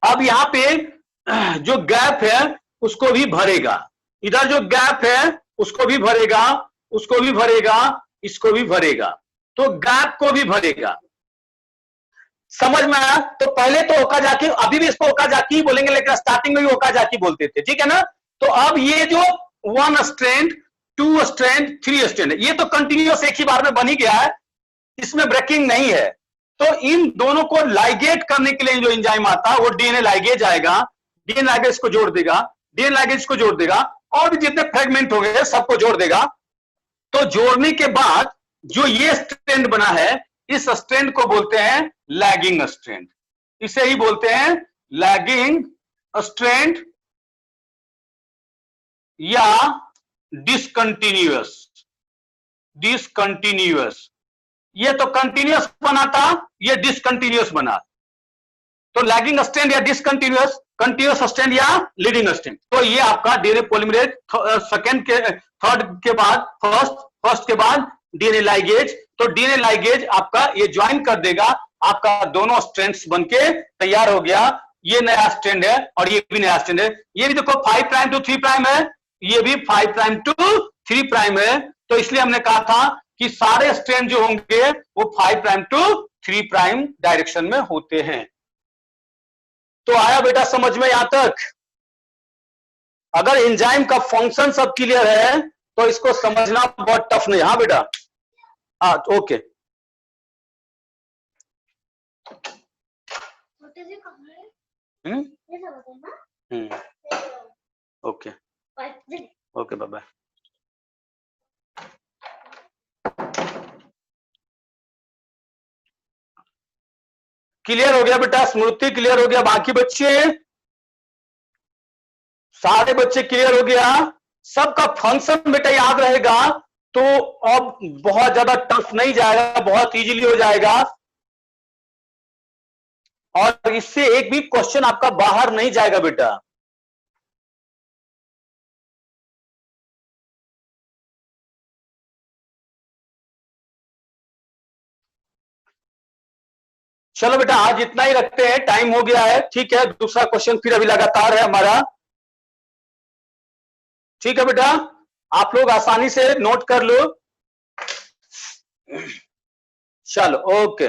अब यहां पे जो गैप है उसको भी भरेगा, इधर जो गैप है उसको भी भरेगा, उसको भी भरेगा, इसको भी भरेगा, तो गैप को भी भरेगा। समझ में आया? तो पहले तो ओकाजाकी, अभी भी इसको ओकाजाकी बोलेंगे, लेकिन स्टार्टिंग में भी ओकाजाकी बोलते थे, ठीक है ना। तो अब ये जो 1 स्ट्रैंड, 2 स्ट्रैंड, 3 स्ट्रैंड, ये तो कंटिन्यूअस एक ही बार में बन ही गया है, इसमें ब्रेकिंग नहीं है। तो इन दोनों को लाइगेट करने के लिए जो एंजाइम आता है वो डीएनए लाइगेज आएगा, डीएनए लाइगेज को जोड़ देगा, डीएनए लाइगेज को जोड़ देगा, और भी जितने फ्रेगमेंट हो गए सबको जोड़ देगा। तो जोड़ने के बाद जो ये स्ट्रैंड बना है, इस स्ट्रैंड को बोलते हैं लैगिंग स्ट्रैंड, इसे ही बोलते हैं लैगिंग स्ट्रैंड या डिसकंटिन्यूअस। डिसकंटिन्यूअस, ये तो कंटिन्यूअस बना था, ये डिसकंटिन्यूअस बना। तो लैगिंग स्ट्रैंड या डिसकंटिन्यूअस, कंटिन्यूअस स्ट्रैंड या लीडिंग स्ट्रैंड। तो ये आपका डीएनए पॉलीमरेज सेकंड के थर्ड के बाद फर्स्ट के बाद डीएनए लाइगेज। तो डीएनए लाइगेज आपका ये ज्वाइन कर देगा, आपका दोनों स्ट्रैंड्स बनके तैयार हो गया। ये नया स्ट्रैंड है और ये भी नया स्ट्रैंड है। ये भी देखो 5 प्राइम टू 3 प्राइम है, ये भी 5 प्राइम टू 3 प्राइम है। तो इसलिए हमने कहा था कि सारे स्ट्रैंड जो होंगे वो 5 प्राइम टू 3 प्राइम डायरेक्शन में होते हैं। तो आया बेटा समझ में यहां तक? अगर एंजाइम का फंक्शन सब क्लियर है तो इसको समझना बहुत टफ नहीं। हाँ बेटा, हाँ okay. Okay okay, bye bye. Clear हो गया बेटा? स्मृति क्लियर हो गया? बाकी बच्चे, सारे बच्चे क्लियर हो गया? सबका फंक्शन बेटा याद रहेगा तो अब बहुत ज्यादा टफ नहीं जाएगा, बहुत इजीली हो जाएगा। और इससे एक भी क्वेश्चन आपका बाहर नहीं जाएगा बेटा। चलो बेटा आज इतना ही रखते हैं, टाइम हो गया है, ठीक है। दूसरा क्वेश्चन फिर अभी लगातार है हमारा, ठीक है बेटा। आप लोग आसानी से नोट कर लो। चलो ओके।